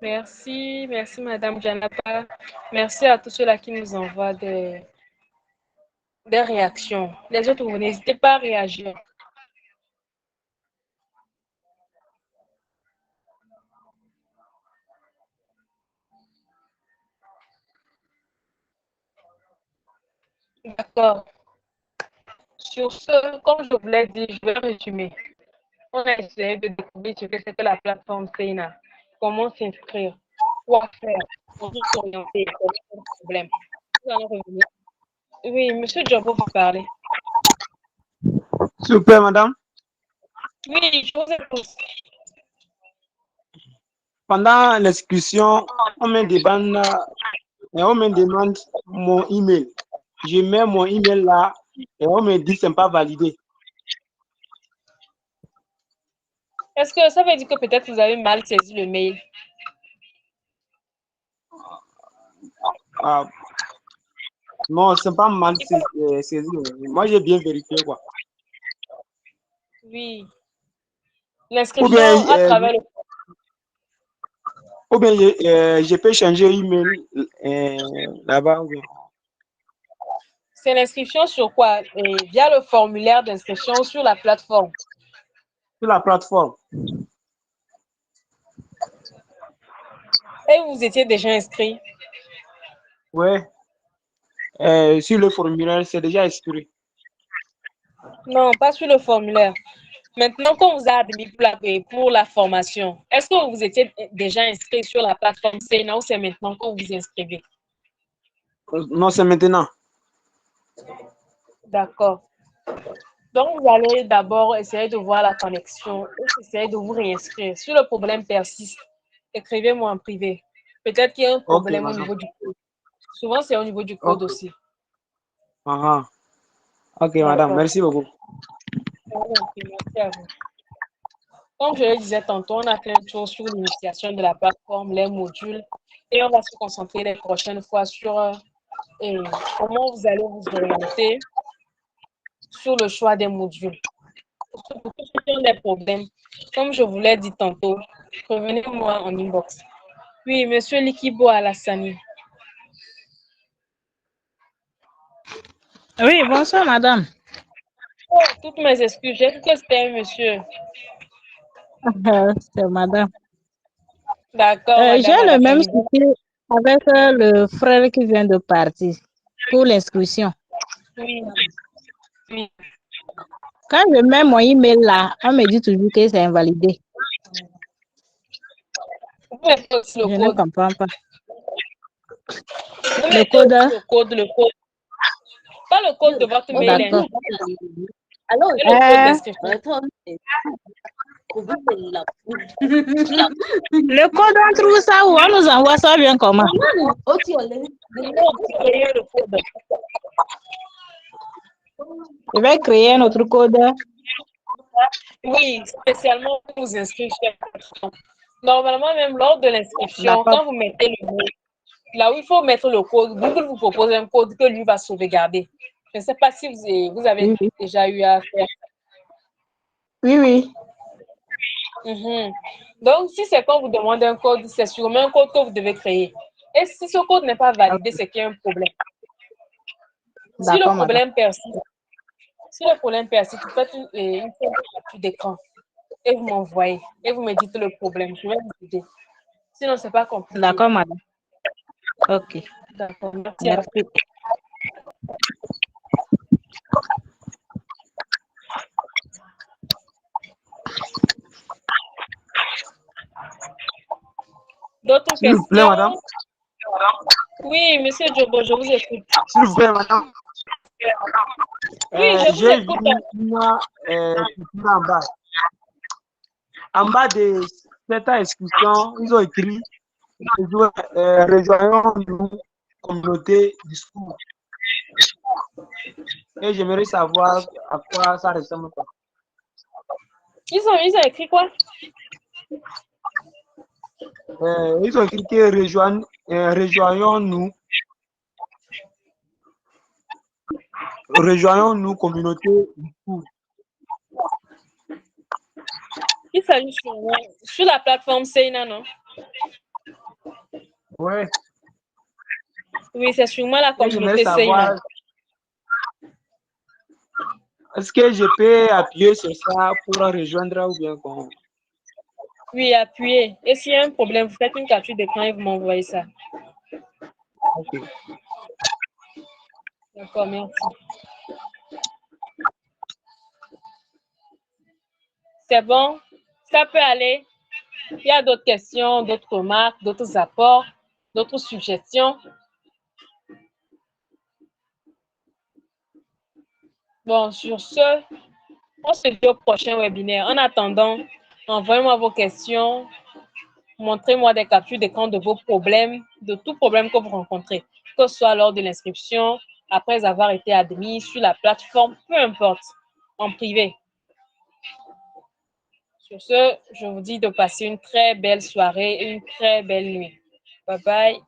Merci, merci Madame Janapa. Merci à tous ceux-là qui nous envoient des réactions. Les autres, vous n'hésitez pas à réagir. D'accord. Sur ce, comme je vous l'ai dit, je vais résumer. On a essayé de découvrir ce que c'est que la plateforme Sena, comment s'inscrire, quoi faire, comment s'orienter, quel problème. Nous allons revenir. Oui, monsieur Djobo, vous parlez.
S'il vous plaît, madame.
Oui, je vous écoute.
Pendant l'inscription, on me demande mon email. Je mets mon email là et on me dit que ce n'est pas validé.
Est-ce que ça veut dire que peut-être vous avez mal saisi le mail?
Non, ce n'est pas mal saisi. Moi, j'ai bien vérifié, quoi.
Oui. L'inscription à travers le...
Ou bien je peux changer email là-bas.
C'est l'inscription sur quoi? Via le formulaire d'inscription sur la plateforme.
Sur la plateforme.
Et vous étiez déjà inscrit?
Oui. Sur le formulaire, c'est déjà inscrit.
Non, pas sur le formulaire. Maintenant qu'on vous a admis pour la formation, est-ce que vous étiez déjà inscrit sur la plateforme Sena ou c'est maintenant qu'on vous inscrivez?
Non, c'est maintenant.
D'accord. Donc, vous allez d'abord essayer de voir la connexion et essayer de vous réinscrire. Si le problème persiste, écrivez-moi en privé. Peut-être qu'il y a un problème au niveau du code. Souvent, c'est au niveau du code aussi.
Ok, madame, merci beaucoup.
Merci à vous. Comme je le disais tantôt, on a fait un tour sur l'initiation de la plateforme, les modules, et on va se concentrer les prochaines fois sur comment vous allez vous orienter sur le choix des modules. Pour tous ceux ont des problèmes, comme je vous l'ai dit tantôt, revenez-moi en inbox. Oui, monsieur Likibo Alassani.
Oui, bonsoir, madame.
Oh, toutes mes excuses, j'ai cru que c'était un monsieur.
C'est madame.
D'accord,
J'ai
madame
le même
Alassani.
souci avec le frère qui vient de partir pour l'inscription.
Oui, oui.
Quand je mets mon email là, on me dit toujours que c'est invalidé.
Vous mettez aussi
Je
le
ne
code.
comprends pas.
Vous
Le
mettez
code.
aussi le code. Pas le code de votre mail.
D'accord.
Et le code d'inscription.
Le code, on trouve ça où? On nous envoie ça bien comment? Je vais créer un autre code.
Oui, spécialement pour vous inscrire chez la. Normalement, même lors de l'inscription, quand vous mettez le mot, là où il faut mettre le code, Google vous propose un code que lui va sauvegarder. Je ne sais pas si vous avez déjà eu à faire.
Oui, oui.
Donc, si c'est quand vous demandez un code, c'est sûrement un code que vous devez créer. Et si ce code n'est pas validé, c'est qu'il y a un problème. Si le problème persiste, vous faites une capture d'écran et vous m'envoyez et vous me dites le problème. Je vais vous aider. Sinon, ce n'est pas compliqué.
D'accord, madame. Ok.
D'accord, merci.
Merci.
D'autres
S'il vous plaît,
questions?
madame.
Oui, monsieur Djobo, je vous écoute.
S'il vous plaît, madame.
Oui, je vous écoute.
En bas. En bas de cette inscription, ils ont écrit rejoignons nous, communauté discours. Et j'aimerais savoir à quoi ça ressemble.
Ils ont écrit quoi?
Ils ont écrit que rejoignons-nous. Rejoignons-nous, communauté discours.
Il s'agit sur la plateforme Seina, non?
Oui.
Oui, c'est sûrement la communauté Seina.
Est-ce que je peux appuyer sur ça pour rejoindre ou bien comment?
Oui, appuyez. Et s'il y a un problème, vous faites une capture d'écran et vous m'envoyez ça.
Ok.
D'accord, merci. C'est bon? Ça peut aller? Il y a d'autres questions, d'autres remarques, d'autres apports, d'autres suggestions? Bon, sur ce, on se dit au prochain webinaire. En attendant, envoyez-moi vos questions. Montrez-moi des captures d'écran de vos problèmes, de tout problème que vous rencontrez, que ce soit lors de l'inscription, après avoir été admis sur la plateforme, peu importe, en privé. Sur ce, je vous dis de passer une très belle soirée et une très belle nuit. Bye bye.